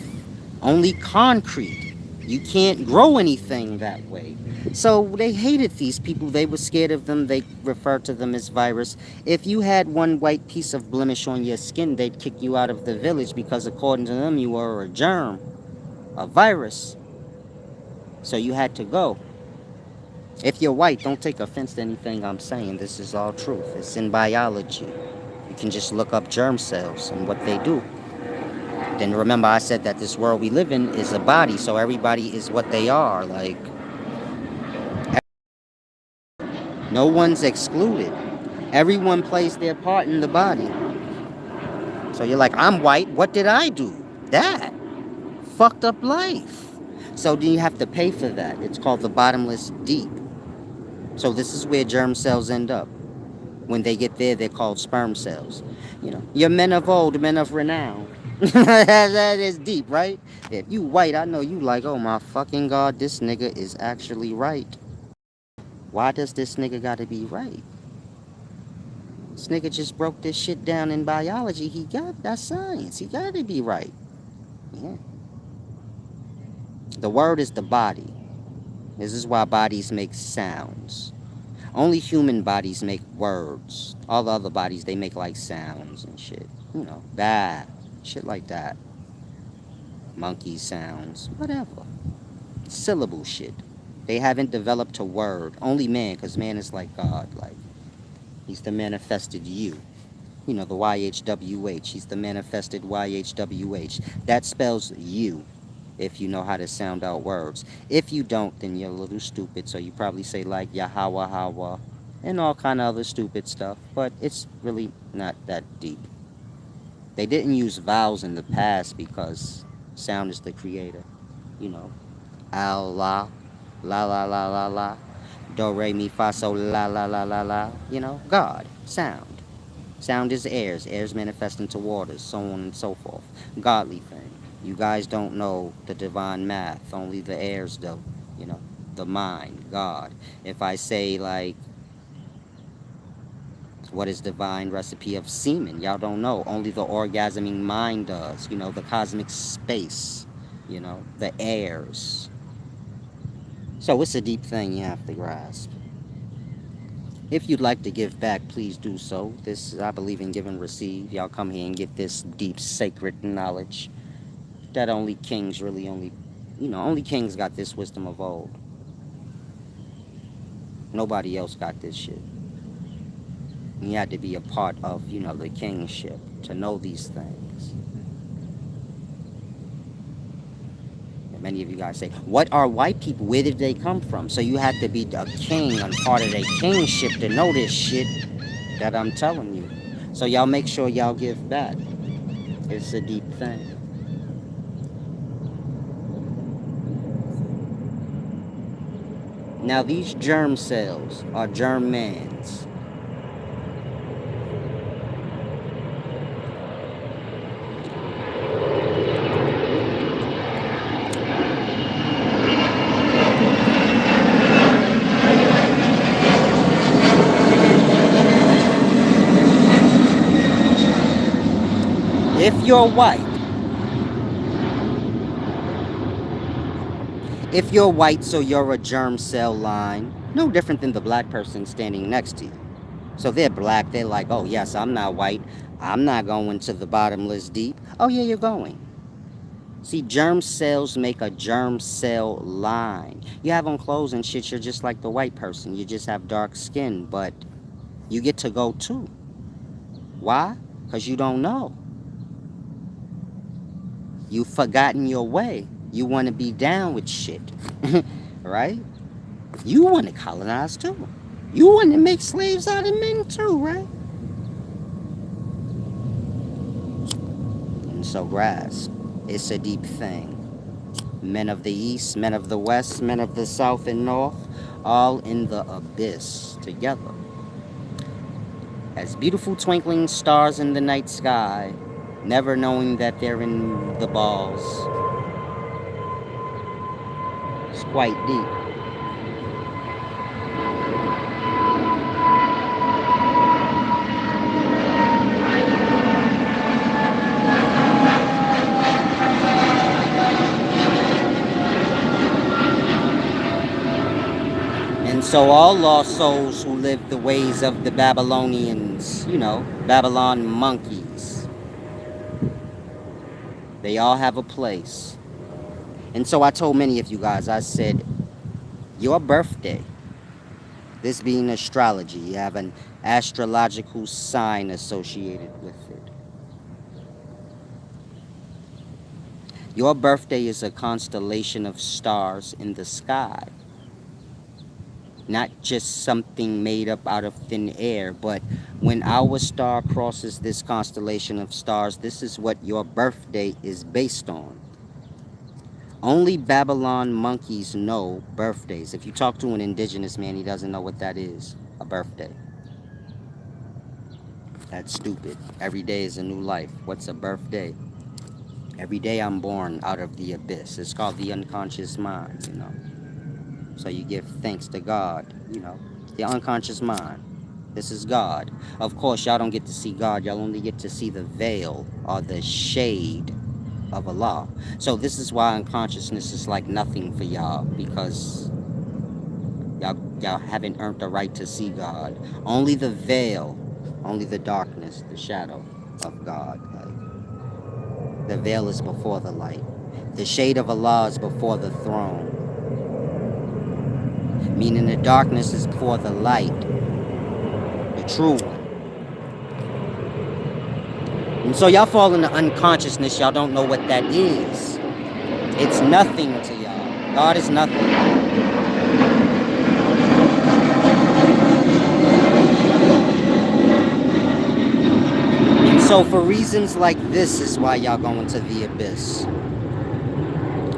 only concrete. You can't grow anything that way. So they hated these people. They were scared of them. They referred to them as virus. If you had one white piece of blemish on your skin, they'd kick you out of the village because according to them, you were a germ, a virus. So you had to go. If you're white, don't take offense to anything I'm saying. This is all truth. It's in biology. You can just look up germ cells and what they do. Then remember I said that this world we live in is a body, so everybody is what they are. Like, no one's excluded. Everyone plays their part in the body. So you're like, I'm white. What did I do? That. Fucked up life. So then you have to pay for that. It's called the bottomless deep. So this is where germ cells end up. When they get there, they're called sperm cells. You know, you're men of old, men of renown. That is deep, right? If you white, I know you like, oh my fucking God, this nigga is actually right. Why does this nigga gotta be right? This nigga just broke this shit down in biology. He got, that's science. He gotta be right. Yeah. The word is the body. This is why bodies make sounds. Only human bodies make words. All the other bodies, they make like sounds and shit. You know, that. Shit like that. Monkey sounds. Whatever. Syllable shit. They haven't developed a word. Only man, because man is like God. Like, he's the manifested you. You know, the YHWH. He's the manifested YHWH. That spells you, if you know how to sound out words. If you don't, then you're a little stupid. So you probably say like Yahweh, Hawa, and all kind of other stupid stuff. But it's really not that deep. They didn't use vowels in the past because sound is the creator, you know. Allah, la la la la la, do re mi fa sol la la la la la. You know, God, sound. Sound is airs, airs manifest into waters, so on and so forth. Godly thing. You guys don't know the divine math, only the airs do. You know, the mind, God. If I say like, what is divine recipe of semen? Y'all don't know. Only the orgasming mind does. You know, the cosmic space. You know, the airs. So it's a deep thing you have to grasp. If you'd like to give back, please do so. This, I believe in give and receive. Y'all come here and get this deep, sacred knowledge that only kings really only kings got this wisdom of old. Nobody else got this shit. You had to be a part of, the kingship to know these things. And many of you guys say, what are white people? Where did they come from? So you had to be a king and part of their kingship to know this shit that I'm telling you. So y'all make sure y'all give back. It's a deep thing. Now these germ cells are germ mans. If you're white, so you're a germ cell line, no different than the black person standing next to you. So they're black, they're like, oh yes, I'm not white, I'm not going to the bottomless deep. Oh yeah, you're going. See, germ cells make a germ cell line. You have on clothes and shit, you're just like the white person. You just have dark skin, but you get to go too. Why? Because you don't know. You've forgotten your way. You want to be down with shit, right? You want to colonize too. You want to make slaves out of men too, right? And so grasp, it's a deep thing. Men of the east, men of the west, men of the south and north, all in the abyss together. As beautiful twinkling stars in the night sky, never knowing that they're in the balls. It's quite deep. And so all lost souls who live the ways of the Babylonians, Babylon monkeys, they all have a place. And so I told many of you guys, I said, your birthday, this being astrology, you have an astrological sign associated with it. Your birthday is a constellation of stars in the sky. Not just something made up out of thin air, but when our star crosses this constellation of stars, this is what your birthday is based on. Only Babylon monkeys know birthdays. If you talk to an indigenous man, he doesn't know what that is, a birthday. That's stupid. Every day is a new life. What's a birthday? Every day I'm born out of the abyss. It's called the unconscious mind, So you give thanks to God, the unconscious mind. This is God. Of course, y'all don't get to see God. Y'all only get to see the veil or the shade of Allah. So this is why unconsciousness is like nothing for y'all, because y'all haven't earned the right to see God. Only the veil, only the darkness, the shadow of God. Like, the veil is before the light. The shade of Allah is before the throne. Meaning the darkness is before the light, the true one. And so y'all fall into unconsciousness, y'all don't know what that is. It's nothing to y'all. God is nothing. And so for reasons like this is why y'all go into the abyss.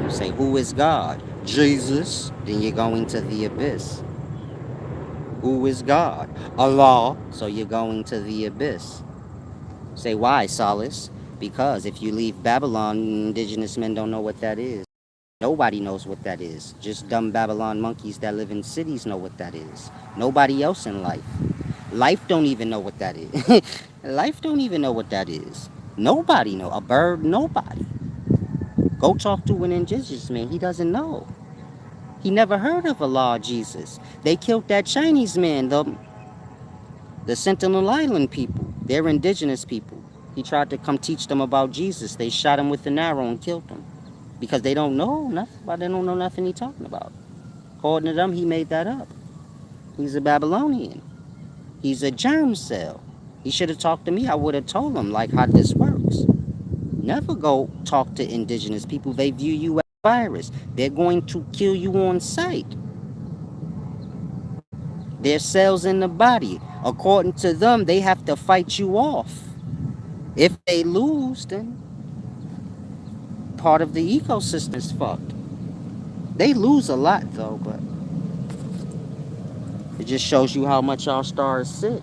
You say, who is God? Jesus, then you're going to the abyss. Who is God? Allah, so you're going to the abyss. Say why, Solace? Because if you leave Babylon, indigenous men don't know what that is. Nobody knows what that is. Just dumb Babylon monkeys that live in cities know what that is. Nobody else in life. Life don't even know what that is. Life don't even know what that is. Nobody know. A bird, nobody. Go talk to an indigenous man. He doesn't know. He never heard of Allah, Jesus. They killed that Chinese man, the Sentinel Island people. They're indigenous people. He tried to come teach them about Jesus. They shot him with an arrow and killed him. Because they don't know nothing about, they don't know nothing he's talking about. According to them, he made that up. He's a Babylonian. He's a germ cell. He should have talked to me. I would have told him like how this works. Never go talk to indigenous people. They view you as a virus. They're going to kill you on sight. There's cells in the body. According to them, they have to fight you off. If they lose, then part of the ecosystem is fucked. They lose a lot though, but it just shows you how much our star is sick.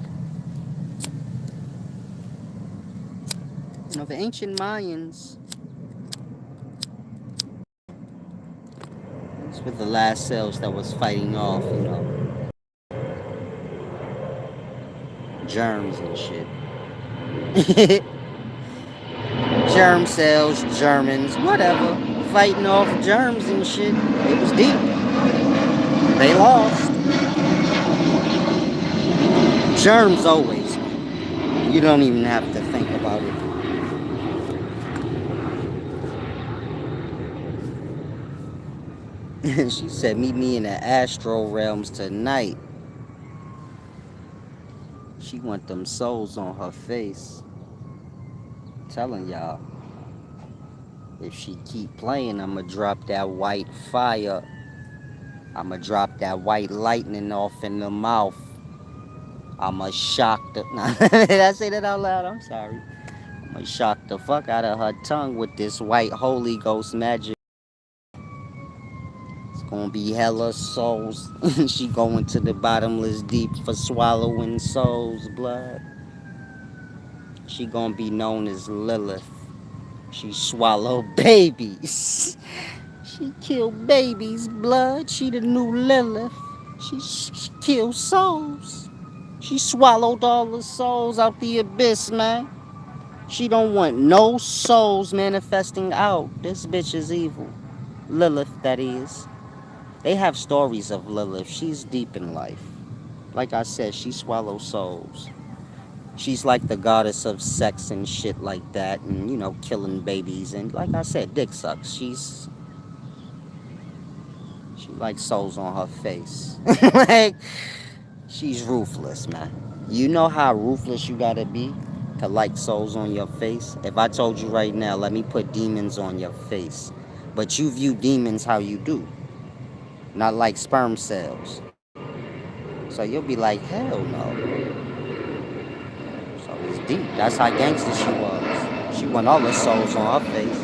You know, the ancient Mayans, these were the last cells that was fighting off, you know, germs and shit. Germ cells, Germans, whatever. Fighting off germs and shit. It was deep. They lost. Germs always. You don't even have to think about it. She said, meet me in the astral realms tonight. She want them souls on her face. Telling y'all, if she keep playing, I'ma drop that white fire. I'ma drop that white lightning off in the mouth. I'ma shock the... Did I say that out loud? I'm sorry. I'ma shock the fuck out of her tongue with this white Holy Ghost magic. It's gonna be hella souls. She going to the bottomless deep for swallowing souls' blood. She gonna be known as Lilith. She swallow babies. She kill babies' blood. She the new Lilith. She kill souls. She swallowed all the souls out the abyss, man. She don't want no souls manifesting out. This bitch is evil. Lilith, that is. They have stories of Lilith. She's deep in life. Like I said, she swallows souls. She's like the goddess of sex and shit like that. And, you know, killing babies. And like I said, dick sucks. She likes souls on her face. Like, she's ruthless, man. You know how ruthless you gotta be to like souls on your face? If I told you right now, let me put demons on your face. But you view demons how you do. Not like sperm cells. So you'll be like, hell no. So it's deep. That's how gangster she was. She want all the souls on her face.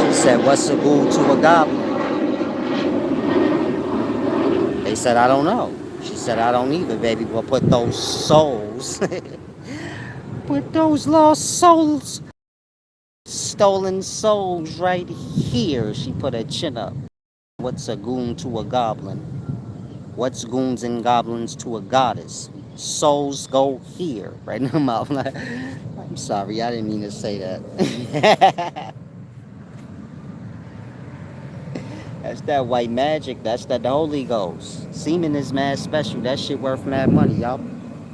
She said, what's a ghoul to a goblin? They said, I don't know. She said, I don't either, baby. But put those souls. Put those lost souls. Stolen souls right here. She put her chin up. What's a goon to a goblin? What's goons and goblins to a goddess? Souls go here. Right in her mouth. I'm sorry, I didn't mean to say that. That's that white magic. That's that the Holy Ghost. Semen is mad special. That shit worth mad money, y'all.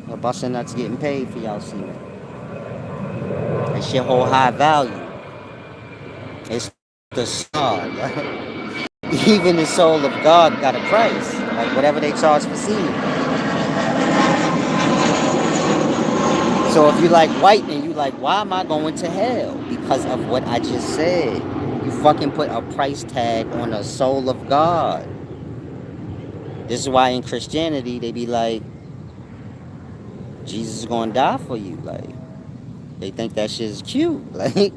Y'all busting nuts getting paid for y'all semen. That shit hold high value. It's the star. Even the soul of God got a price. Like whatever they charge for semen. So if you like white and you like, why am I going to hell? Because of what I just said. You fucking put a price tag on the soul of God. This is why in Christianity they be like, Jesus is gonna die for you. Like, they think that shit is cute. Like,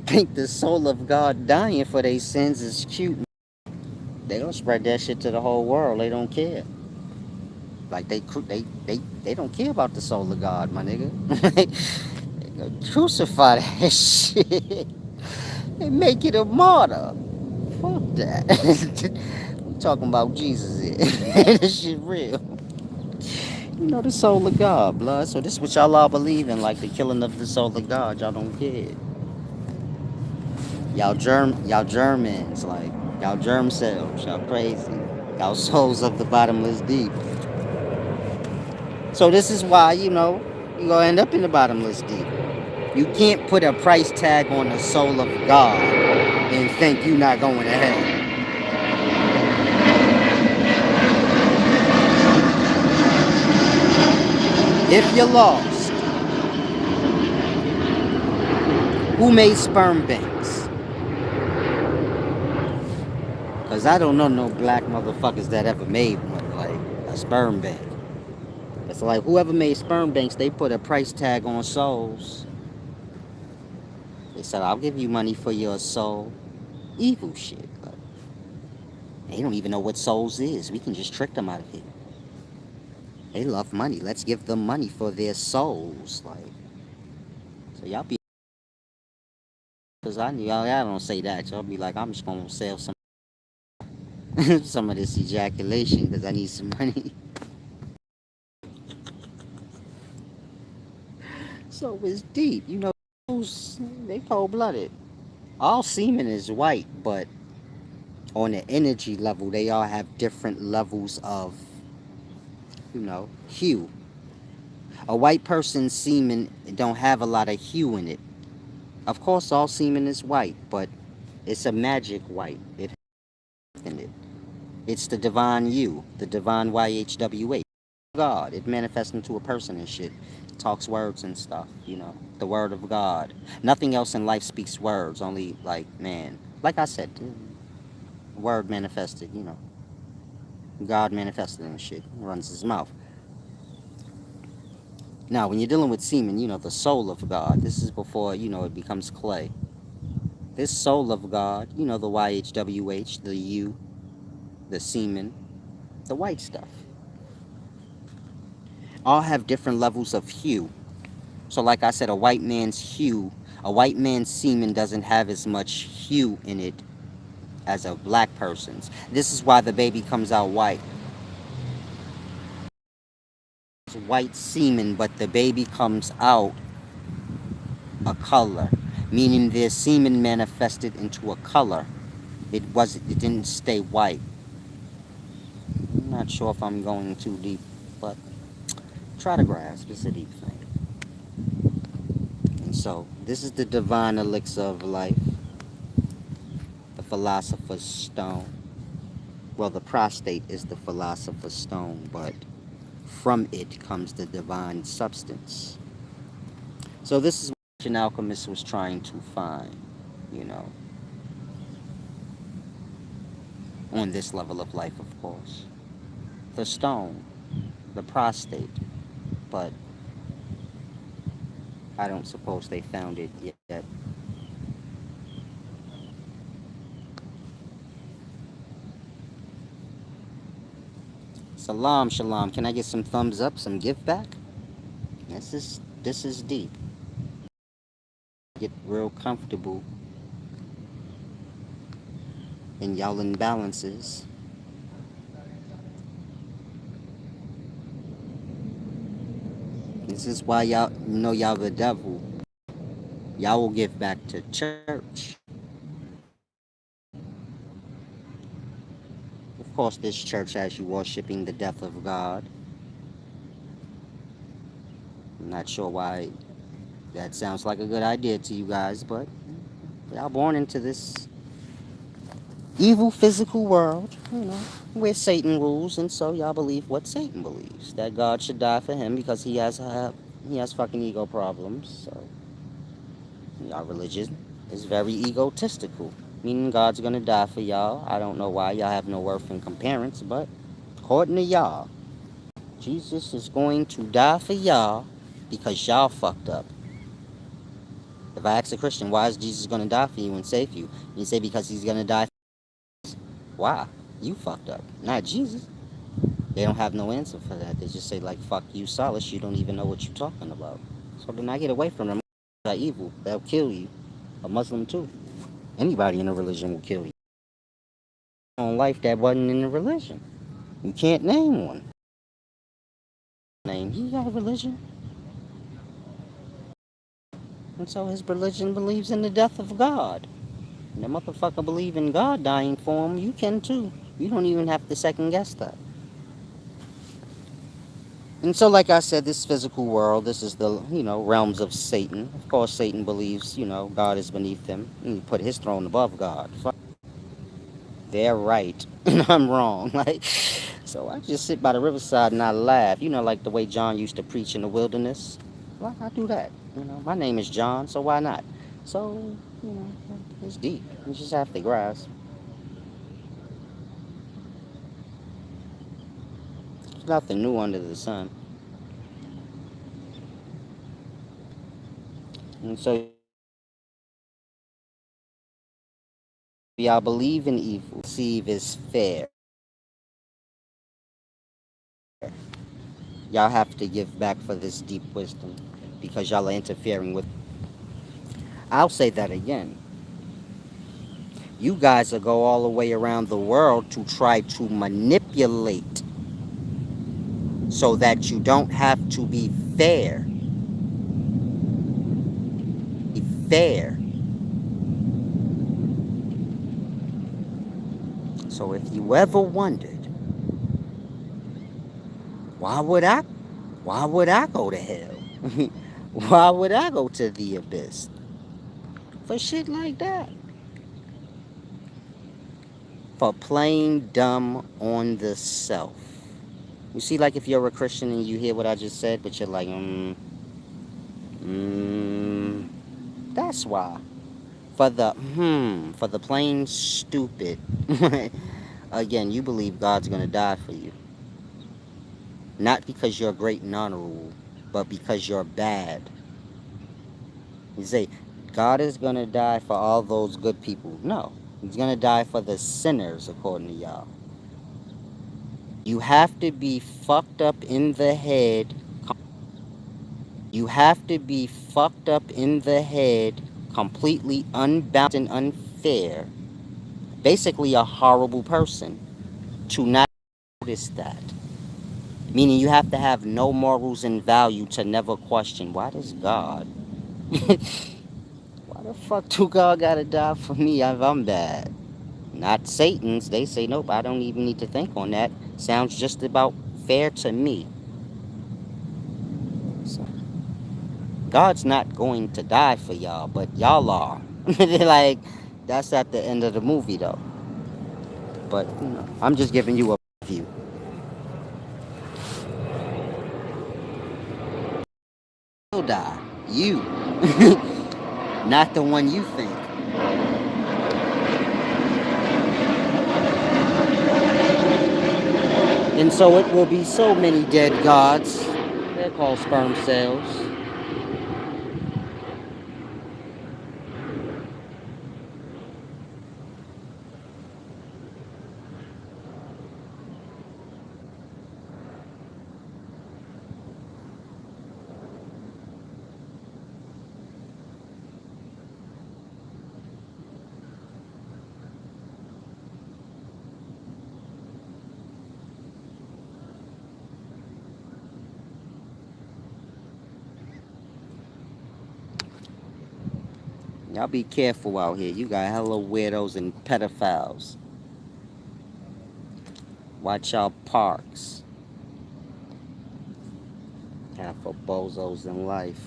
they think the soul of God dying for their sins is cute, they don't spread that shit to the whole world. They don't care. Like they don't care about the soul of God, my nigga. They gonna crucify that shit. They make it a martyr. Fuck that. We talking about Jesus here. This shit real. You know the soul of God, blood. So this is what y'all all believe in, like the killing of the soul of God. Y'all don't care. Y'all Germans, like y'all germ cells. Y'all crazy. Y'all souls of the bottomless deep. So this is why, you gonna end up in the bottomless deep. You can't put a price tag on the soul of God and think you're not going to hell. If you're lost, who made sperm banks? Because I don't know no black motherfuckers that ever made one, like a sperm bank. It's like whoever made sperm banks, they put a price tag on souls. They said, I'll give you money for your soul. Evil shit. Like, they don't even know what souls is. We can just trick them out of it. They love money. Let's give them money for their souls. Like, so y'all be, because y'all don't say that. Y'all be like, I'm just gonna sell some some of this ejaculation because I need some money. So it's deep. They cold blooded. All semen is white, but on the energy level, they all have different levels of, hue. A white person's semen don't have a lot of hue in it. Of course, all semen is white, but it's a magic white. It has in it. It's the divine you, the divine YHWH. God. It manifests into a person and shit. It talks words and stuff. The word of God. Nothing else in life speaks words, only, like, man. Like I said, word manifested. God manifested and shit. Runs his mouth. Now, when you're dealing with semen, the soul of God. This is before, it becomes clay. This soul of God, the YHWH, the you, the semen, the white stuff, all have different levels of hue. So, like I said, a white man's semen doesn't have as much hue in it as a black person's. This is why the baby comes out white. It's white semen, but the baby comes out a color, meaning their semen manifested into a color. It didn't stay white. I'm not sure if I'm going too deep, but try to grasp. It's a deep thing. And so, this is the divine elixir of life, the philosopher's stone. Well, the prostate is the philosopher's stone, but from it comes the divine substance. So this is what an alchemist was trying to find, you know, on this level of life, of course. The stone, the prostate, but I don't suppose they found it yet. Salam, shalom. Can I get some thumbs up, some give back? This is deep. Get real comfortable in y'all imbalances. This is why y'all the devil. Y'all will give back to church. Of course, this church has you worshiping the death of God. I'm not sure why that sounds like a good idea to you guys, but y'all born into this evil physical world, where Satan rules, and so y'all believe what Satan believes, that God should die for him because he has fucking ego problems. So y'all religion is very egotistical, meaning God's gonna die for y'all. I don't know why y'all have no worth in comparison, but according to y'all, Jesus is going to die for y'all because y'all fucked up. If I ask a Christian, why is Jesus going to die for you and save you? And you say, because he's going to die. Why? You fucked up, not Jesus. They don't have no answer for that. They just say, like, fuck you, Solace. You don't even know what you're talking about. So then I get away from them. They're evil. They'll kill you. A Muslim, too. Anybody in a religion will kill you. On life that wasn't in the religion. You can't name one. Name. He got a religion. And so his religion believes in the death of God. And the motherfucker believe in God dying for him. You can too. You don't even have to second guess that. And so, like I said, this physical world, this is the, realms of Satan. Of course, Satan believes, God is beneath him. And he put his throne above God. They're right, and I'm wrong. Like, so I just sit by the riverside and I laugh. Like the way John used to preach in the wilderness. Well, I do that. My name is John, so why not? So, you know, it's deep. You just have to grasp. There's nothing new under the sun. And so y'all believe in evil. Perceive is fair. Y'all have to give back for this deep wisdom because y'all are interfering with. I'll say that again. You guys will go all the way around the world to try to manipulate so that you don't have to be fair. Be fair. So if you ever wondered, why would I why would I go to hell? Why would I go to the abyss? For shit like that. For playing dumb on the self. You see, like if you're a Christian and you hear what I just said, but you're like, that's why. For the plain stupid. Again, you believe God's gonna die for you. Not because you're great and honorable, but because you're bad. You say, God is gonna die for all those good people. No. He's gonna die for the sinners, according to y'all. You have to be fucked up in the head. You have to be fucked up in the head, completely unbalanced and unfair. Basically a horrible person to not notice that. Meaning you have to have no morals and value to never question, why does God? Why the fuck do God gotta die for me if I'm bad? Not Satan's. They say, nope, I don't even need to think on that. Sounds just about fair to me. So, God's not going to die for y'all, but y'all are. Like, that's at the end of the movie, though. But, I'm just giving you a view. You'll die. You. Not the one you think. And so it will be so many dead gods. They're called sperm cells. Y'all be careful out here. You got hella weirdos and pedophiles. Watch y'all parks. Half for bozos in life.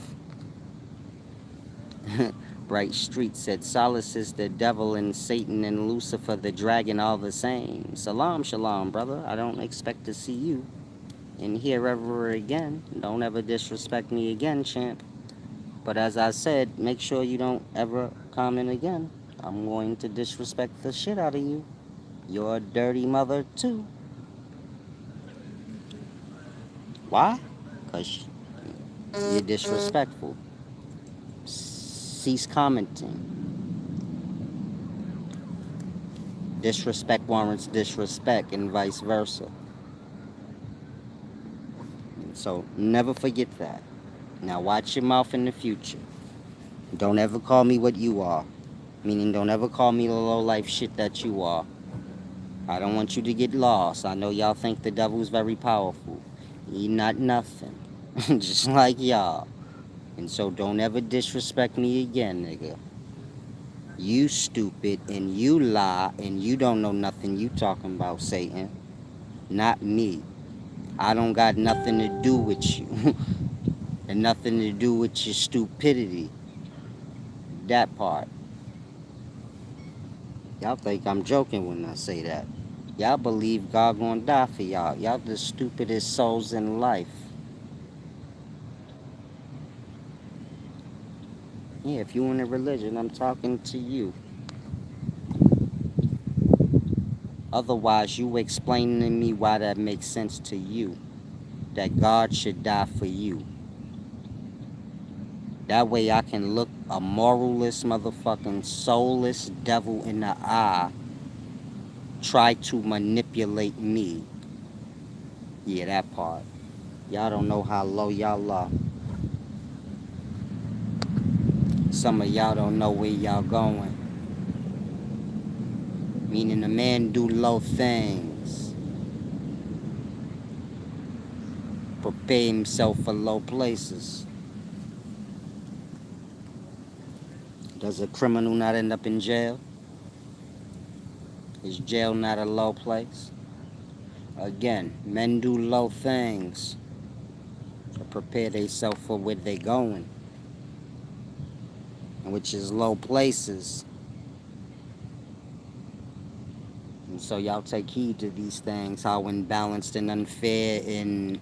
Bright Street said, Solace is the devil and Satan and Lucifer the dragon all the same. Salam, shalom, brother. I don't expect to see you in here ever again. Don't ever disrespect me again, champ. But as I said, make sure you don't ever comment again. I'm going to disrespect the shit out of you. You're a dirty mother, too. Why? Because you're disrespectful. Cease commenting. Disrespect warrants disrespect and vice versa. So never forget that. Now watch your mouth in the future. Don't ever call me what you are. Meaning don't ever call me the low life shit that you are. I don't want you to get lost. I know y'all think the devil's very powerful. He not nothing. Just like y'all. And so don't ever disrespect me again, nigga. You stupid and you lie and you don't know nothing you talking about, Satan. Not me. I don't got nothing to do with you. And nothing to do with your stupidity. That part. Y'all think I'm joking when I say that. Y'all believe God gonna die for y'all. Y'all the stupidest souls in life. Yeah, if you in a religion, I'm talking to you. Otherwise, you explaining to me why that makes sense to you. That God should die for you. That way I can look a moralless motherfucking soulless devil in the eye try to manipulate me. Yeah, that part. Y'all don't know how low y'all are. Some of y'all don't know where y'all going. Meaning a man do low things. Prepare himself for low places. Does a criminal not end up in jail? Is jail not a low place? Again, men do low things to prepare themselves for where they going, which is low places. And so y'all take heed to these things, how imbalanced and unfair and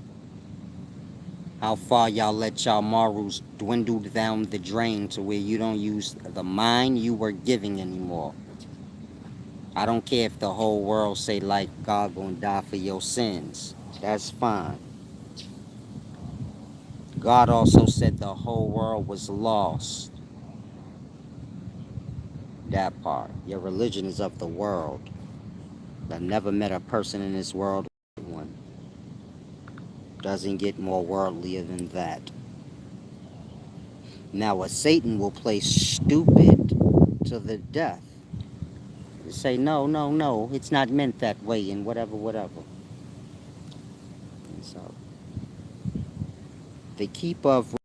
how far y'all let y'all morals dwindle down the drain to where you don't use the mind you were giving anymore. I don't care if the whole world say like God gonna die for your sins. That's fine. God also said the whole world was lost. That part. Your religion is of the world. I've never met a person in this world one doesn't get more worldlier than that. Now a Satan will play stupid to the death. Say no, no, no, it's not meant that way and whatever, whatever. And so the keep of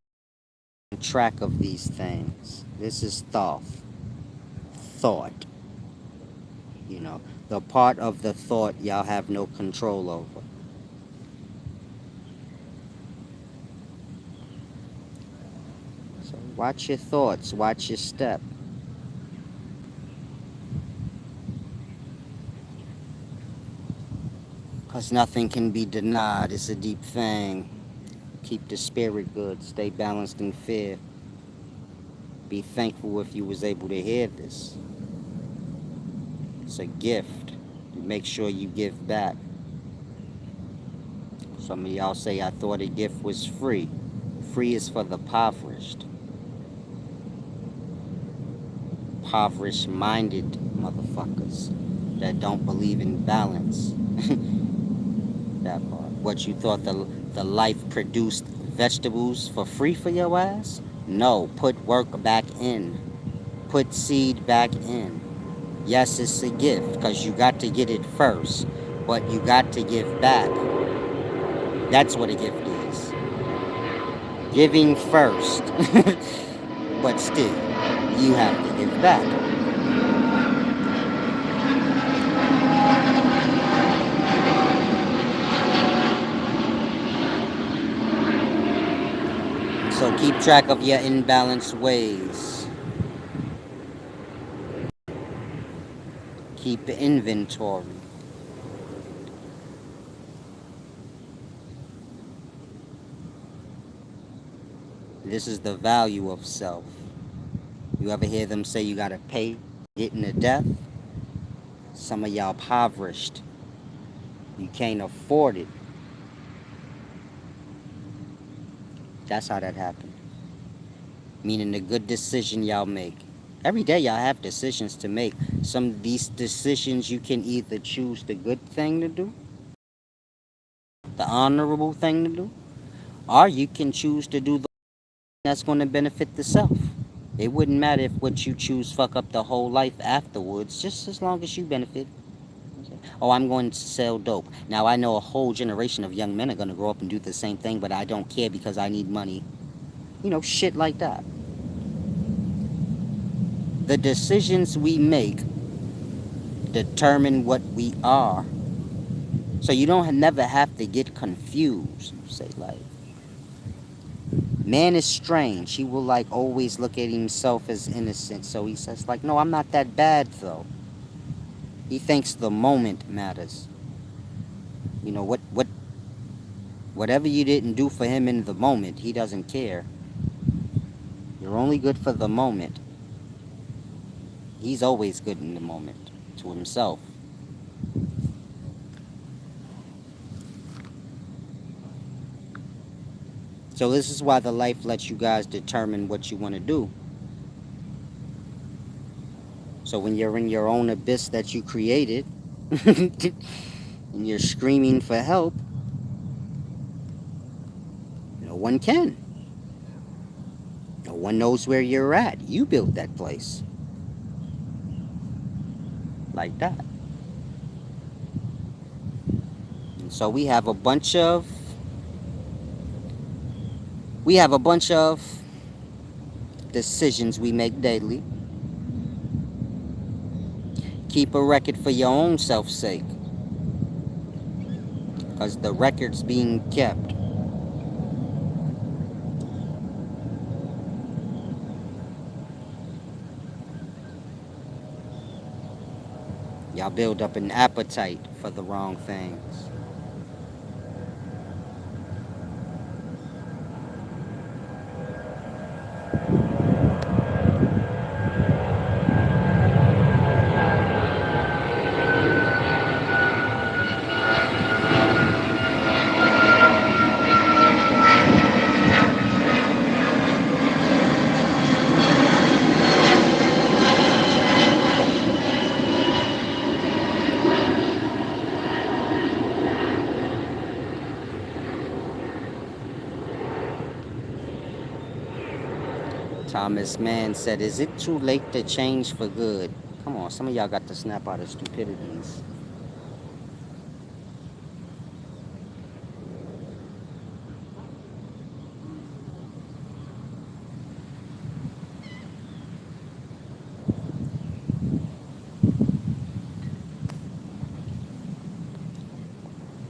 track of these things. This is thought. You know, the part of the thought y'all have no control over. So watch your thoughts, watch your step. Because nothing can be denied. It's a deep thing. Keep the spirit good. Stay balanced and fair. Be thankful if you was able to hear this. It's a gift. Make sure you give back. Some of y'all say, I thought a gift was free. Free is for the impoverished. Impoverished-minded motherfuckers that don't believe in balance. That part. What you thought the life produced vegetables for free for your ass? No, put work back in. Put seed back in. Yes, it's a gift because you got to get it first, but you got to give back. That's what a gift is. Giving first, but still, you have to give back. So keep track of your imbalanced ways. Keep inventory. This is the value of self. You ever hear them say you gotta pay getting to death? Some of y'all impoverished. You can't afford it. That's how that happened. meaning the good decision y'all make. Every day y'all have decisions to make. Some of these decisions you can either choose the good thing to do, the honorable thing to do, or you can choose to do the that's going to benefit the self. It wouldn't matter if what you choose fuck up the whole life afterwards, just as long as you benefit. Oh, I'm going to sell dope. Now I know a whole generation of young men are going to grow up and do the same thing, but I don't care because I need money. You know, shit like that. The decisions we make determine what we are. So you don't never have to get confused. Say like, man is strange. He will like always look at himself as innocent. So he says like, no, I'm not that bad though. He thinks the moment matters. You know whatever you didn't do for him in the moment, he doesn't care. You're only good for the moment. He's always good in the moment to himself. So this is why the life lets you guys determine what you want to do. So when you're in your own abyss that you created and you're screaming for help, no one can. No one knows where you're at. You built that place. Like that. And so we have a bunch of decisions we make daily. Keep a record for your own self's sake. Because the record's being kept. Y'all build up an appetite for the wrong things. Thomas Mann said, is it too late to change for good? Come on, some of y'all got to snap out of stupidities.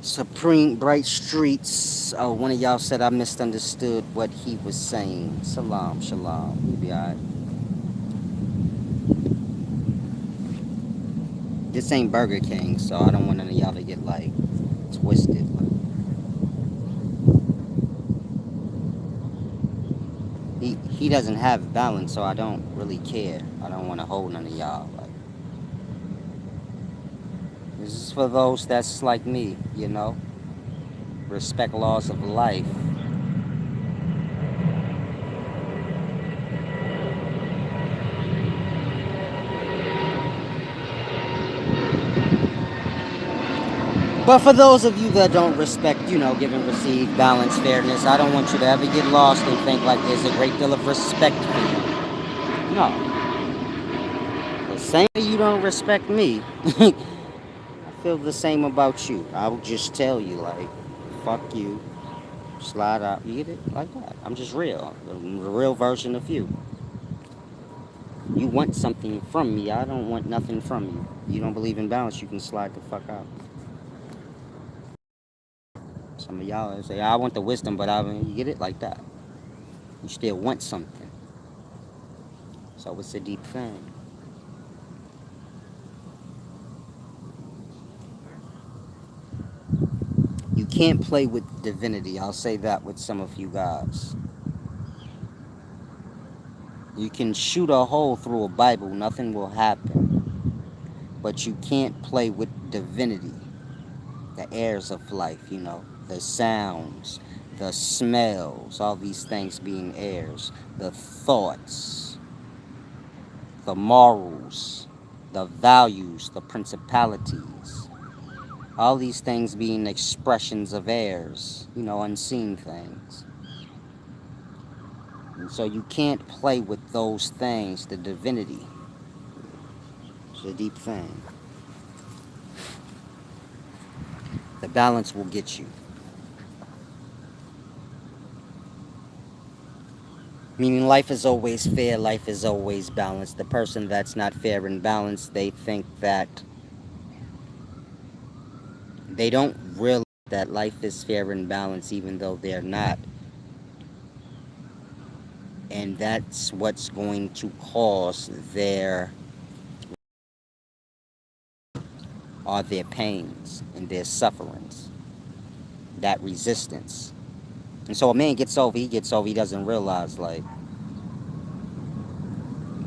Supreme Bright Streets. Oh, one of y'all said I misunderstood what he was saying. Salam, shalom. You'll be alright. This ain't Burger King, so I don't want none of y'all to get like twisted. He doesn't have balance, so I don't really care. I don't want to hold none of y'all. Like, this is for those that's like me, you know. Respect laws of life. But for those of you that don't respect, you know, give and receive, balance, fairness, I don't want you to ever get lost and think like there's a great deal of respect for you. No. The same way you don't respect me, I feel the same about you. I will just tell you, like, fuck you, slide out. You get it? Like that. I'm just real. The real version of you. You want something from me. I don't want nothing from you. You don't believe in balance, you can slide the fuck out. Some of y'all say, I want the wisdom, but I mean, you get it like that. You still want something. So it's a deep thing. You can't play with divinity. I'll say that with some of you guys. You can shoot a hole through a Bible, nothing will happen. But you can't play with divinity. The airs of life, you know, the sounds, the smells, all these things being airs, the thoughts, the morals, the values, the principalities, all these things being expressions of airs, unseen things. And so you can't play with those things, the divinity. It's a deep thing. The balance will get you. Meaning life is always fair, life is always balanced. The person that's not fair and balanced, they think that they don't realize that life is fair and balanced even though they're not. And that's what's going to cause their pains and their sufferings, that resistance. And so a man gets over, he doesn't realize, like,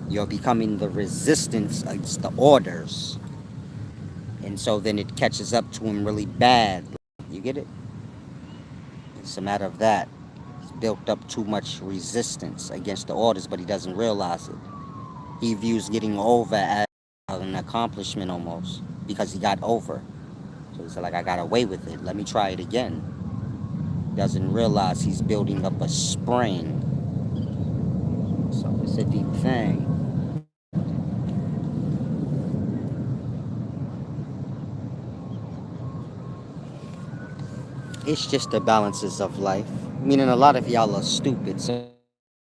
you're becoming the resistance against the orders. And so then it catches up to him really bad. You get it? It's a matter of that. He's built up too much resistance against the orders, but he doesn't realize it. He views getting over as an accomplishment almost because he got over. So he's like, I got away with it. Let me try it again. Doesn't realize he's building up a spring. So it's a deep thing. It's just the balances of life. Meaning a lot of y'all are stupid, so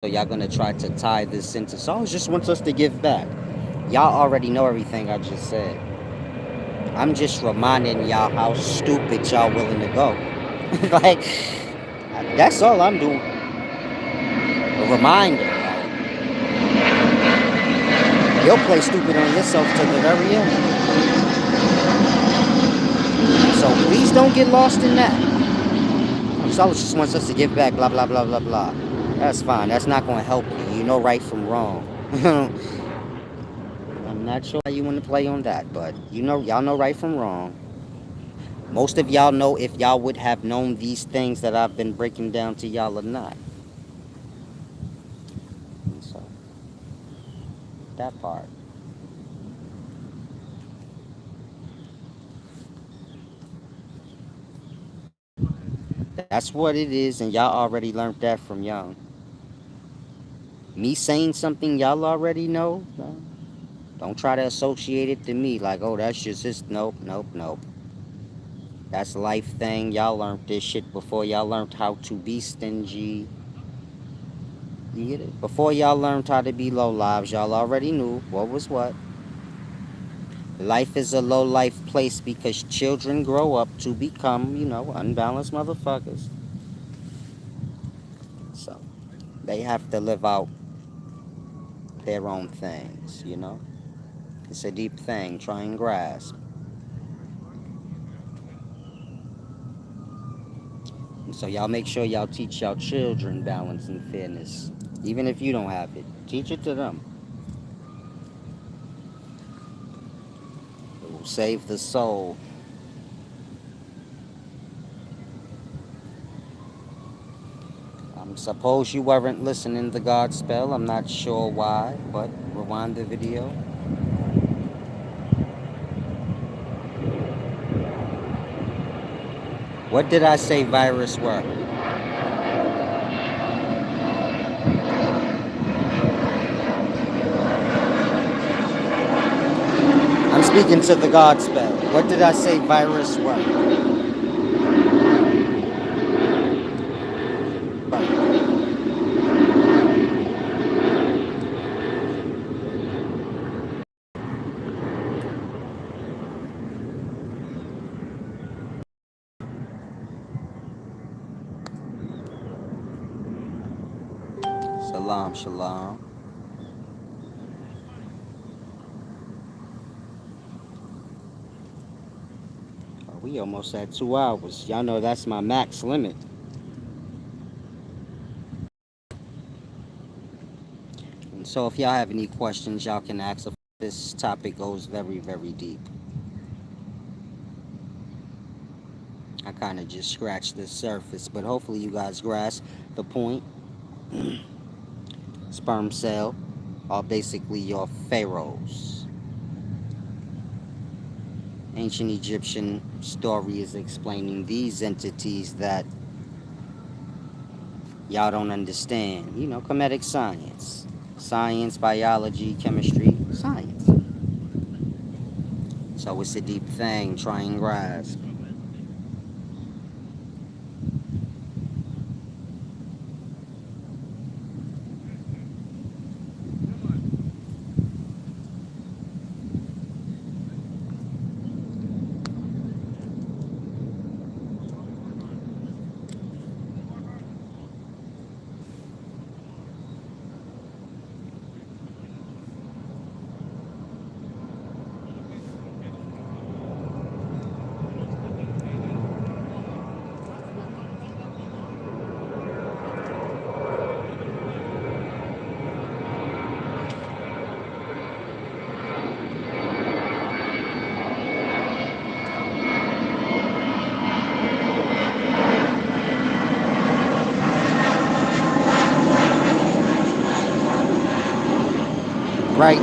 y'all gonna try to tie this into songs. Just wants us to give back. Y'all already know everything I just said. I'm just reminding y'all how stupid y'all willing to go. Like, that's all I'm doing. A reminder. Like, you'll play stupid on yourself to the very end. So please don't get lost in that. Solid just wants us to give back, blah, blah, blah, blah, blah. That's fine. That's not going to help you. You know right from wrong. I'm not sure how you want to play on that, but y'all know right from wrong. Most of y'all know if y'all would have known these things that I've been breaking down to y'all or not. And so, that part. That's what it is, and y'all already learned that from young. Me saying something y'all already know, don't try to associate it to me like, oh, that's just this. Nope, nope, nope. That's a life thing. Y'all learned this shit before y'all learned how to be stingy. You get it? Before y'all learned how to be low lives, y'all already knew what was what. Life is a low life place because children grow up to become, unbalanced motherfuckers. So they have to live out their own things. It's a deep thing. Try and grasp. And so y'all make sure y'all teach y'all children balance and fairness. Even if you don't have it, teach it to them. It will save the soul. Suppose you weren't listening to Godspell. I'm not sure why, but rewind the video. What did I say virus were? I'm speaking to the Godspell. What did I say virus were? Shalom, shalom. Oh, we almost at 2 hours. Y'all know that's my max limit. And so if y'all have any questions, y'all can ask. This topic goes very, very deep. I kind of just scratched the surface, but hopefully you guys grasp the point. Sperm cell are basically your pharaohs. Ancient Egyptian story is explaining these entities that y'all don't understand. You know, comedic science. Science, biology, chemistry, science. So it's a deep thing, try and grasp. Right,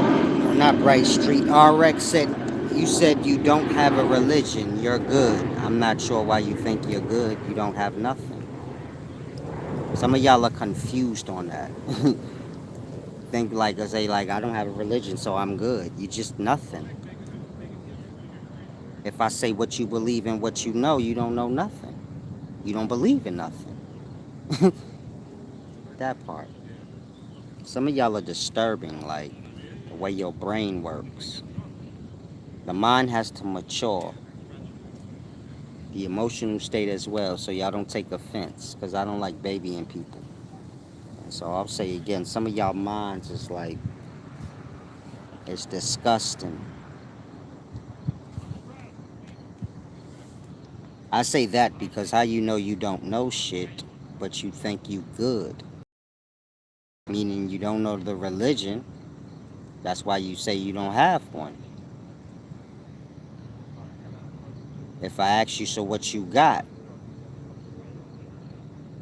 not Bright Street. RX said, you said you don't have a religion, you're good. I'm not sure why you think you're good. You don't have nothing. Some of y'all are confused on that. Think like, I say, like, I don't have a religion, so I'm good. You just nothing. If I say what you believe in, what you know, you don't know nothing. You don't believe in nothing. That part. Some of y'all are disturbing, like, the way your brain works. The mind has to mature. The emotional state as well, so y'all don't take offense, because I don't like babying people. And so I'll say again, some of y'all minds is like, it's disgusting. I say that because how you know you don't know shit, but you think you good? Meaning you don't know the religion, that's why you say you don't have one. If I ask you, so what you got?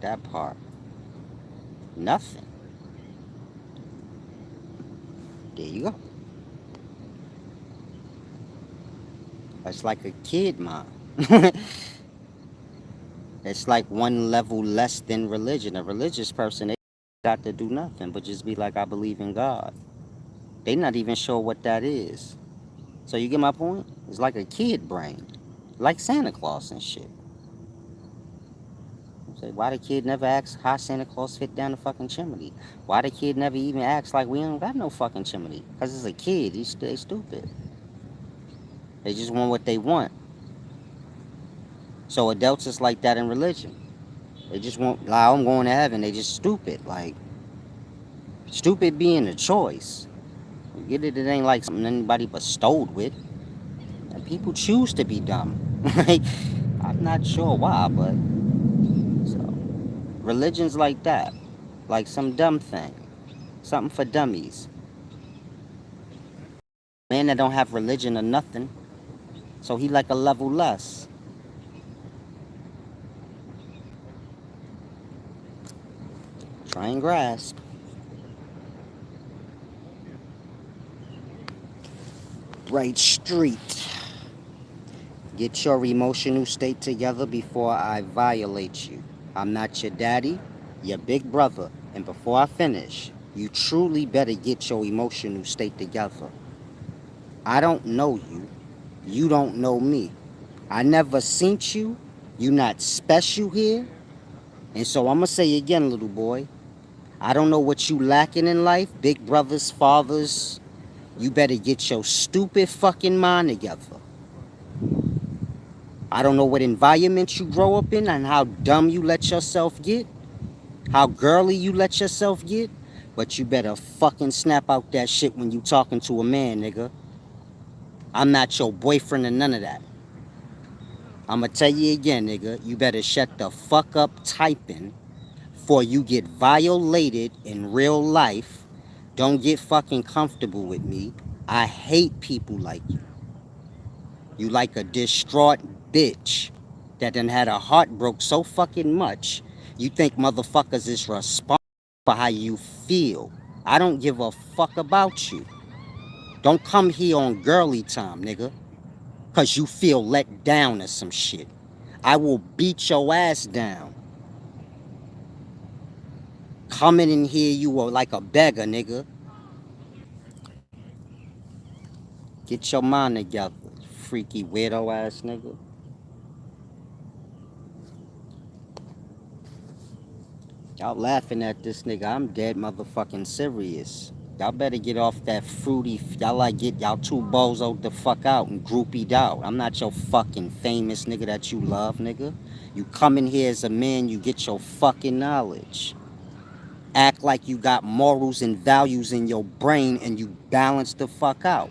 That part. Nothing. There you go. That's like a kid mind. It's like one level less than religion. A religious person, they got to do nothing but just be like, I believe in God. They not even sure what that is. So you get my point? It's like a kid brain. Like Santa Claus and shit. Say, why the kid never asks how Santa Claus fit down the fucking chimney? Why the kid never even asks like we don't got no fucking chimney? Because it's a kid. They stupid. They just want what they want. So adults is like that in religion. They just want, like, I'm going to heaven. They just stupid. Like, stupid being a choice. You get it? It ain't like something anybody bestowed with. And people choose to be dumb. Like, I'm not sure why, but so religion's like that. Like some dumb thing. Something for dummies. Man that don't have religion or nothing. So he like a level less. Try and grasp. Right street. Get your emotional state together before I violate you. I'm not your daddy, your big brother. And before I finish, you truly better get your emotional state together. I don't know you. You don't know me. I never seen you. You not special here. And so I'm going to say again, little boy, I don't know what you lacking in life, big brothers, fathers. You better get your stupid fucking mind together. I don't know what environment you grow up in and how dumb you let yourself get, how girly you let yourself get, but you better fucking snap out that shit when you talking to a man, nigga. I'm not your boyfriend or none of that. I'ma tell you again, nigga, you better shut the fuck up typing before you get violated in real life. Don't get fucking comfortable with me. I hate people like you. You like a distraught bitch. that done had a heart broke so fucking much, you think motherfuckers is responsible for how you feel. I don't give a fuck about you. Don't come here on girly time, nigga, cause you feel let down or some shit. I will beat your ass down. Coming in here, you are like a beggar, nigga. Get your mind together, freaky weirdo ass nigga. Y'all laughing at this nigga. I'm dead motherfucking serious. Y'all better get off that fruity. Y'all like get y'all two bozo the fuck out and groupied out. I'm not your fucking famous nigga that you love, nigga. You come in here as a man, you get your fucking knowledge. Act like you got morals and values in your brain and you balance the fuck out.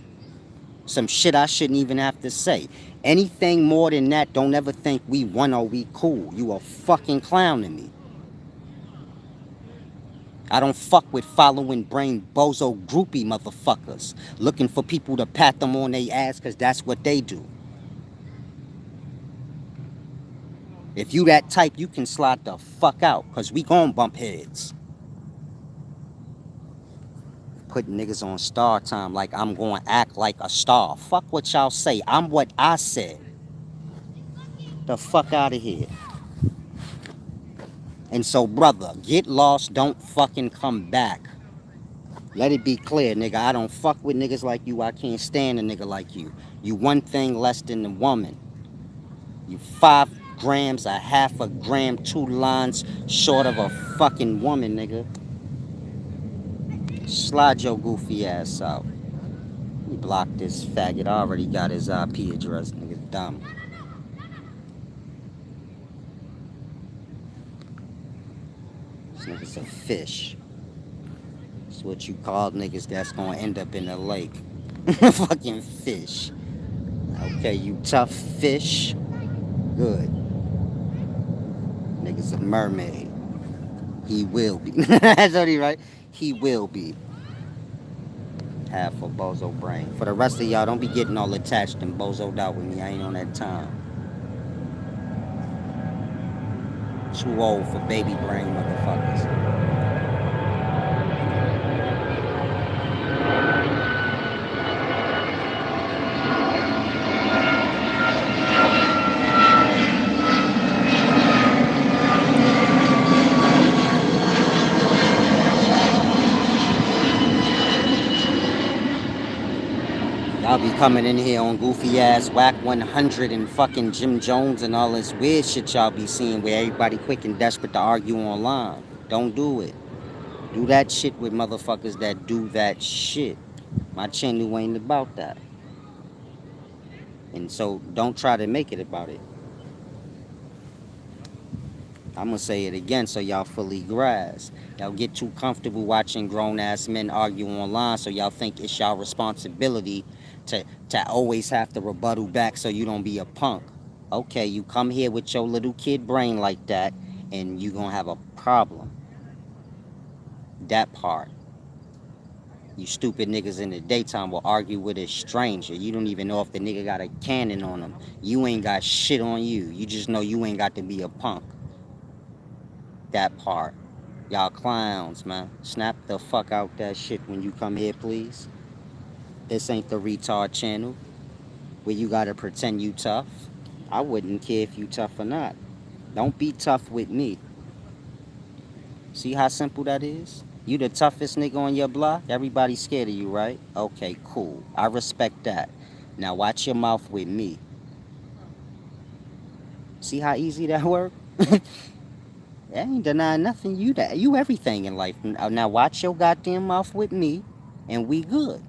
Some shit I shouldn't even have to say. Anything more than that, don't ever think we one or we cool. You a fucking clown to me. I don't fuck with following brain bozo groupie motherfuckers. Looking for people to pat them on their ass cause that's what they do. If you that type, you can slide the fuck out cause we gon' bump heads. Put niggas on star time like I'm gonna act like a star. Fuck what y'all say. I'm what I said. The fuck out of here. And so, brother, get lost, don't fucking come back. Let it be clear, nigga. I don't fuck with niggas like you. I can't stand a nigga like you. You one thing less than a woman. You 5 grams, a half a gram, 2 lines short of a fucking woman, nigga. Slide your goofy ass out. Let me block this faggot. I already got his IP address, nigga. Dumb. This nigga's a fish. That's what you call niggas that's gonna end up in the lake. Fucking fish. Okay, you tough fish. Good. Nigga's a mermaid. He will be. That's only right. He will be. Half a bozo brain. For the rest of y'all, don't be getting all attached and bozoed out with me. I ain't on that time. Too old for baby brain motherfuckers. Y'all be coming in here on goofy ass whack 100 and fucking Jim Jones and all this weird shit y'all be seeing where everybody quick and desperate to argue online. Don't do it. Do that shit with motherfuckers that do that shit. My channel ain't about that. And so don't try to make it about it. I'm gonna say it again so y'all fully grasp. Y'all get too comfortable watching grown ass men argue online, so y'all think it's y'all responsibility to always have to rebuttal back so you don't be a punk. Okay, you come here with your little kid brain like that, and you gonna have a problem. That part. You stupid niggas in the daytime will argue with a stranger. You don't even know if the nigga got a cannon on him. You ain't got shit on you. You just know you ain't got to be a punk. That part. Y'all clowns, man. Snap the fuck out that shit when you come here, please. This ain't the retard channel where you gotta pretend you tough. I wouldn't care if you tough or not. Don't be tough with me. See how simple that is? You the toughest nigga on your block? Everybody's scared of you, right? Okay, cool. I respect that. Now watch your mouth with me. See how easy that worked? I ain't denying nothing. You everything in life. Now watch your goddamn mouth with me, and we good.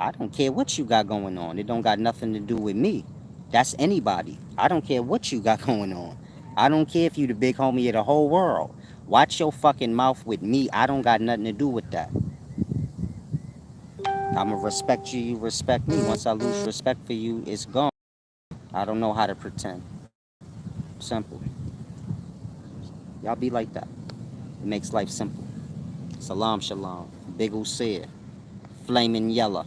I don't care what you got going on. It don't got nothing to do with me. That's anybody. I don't care what you got going on. I don't care if you the big homie of the whole world. Watch your fucking mouth with me. I don't got nothing to do with that. I'ma respect you, you respect me. Once I lose respect for you, it's gone. I don't know how to pretend. Simple. Y'all be like that. It makes life simple. Salam shalom. Big Usair. Flaming yellow.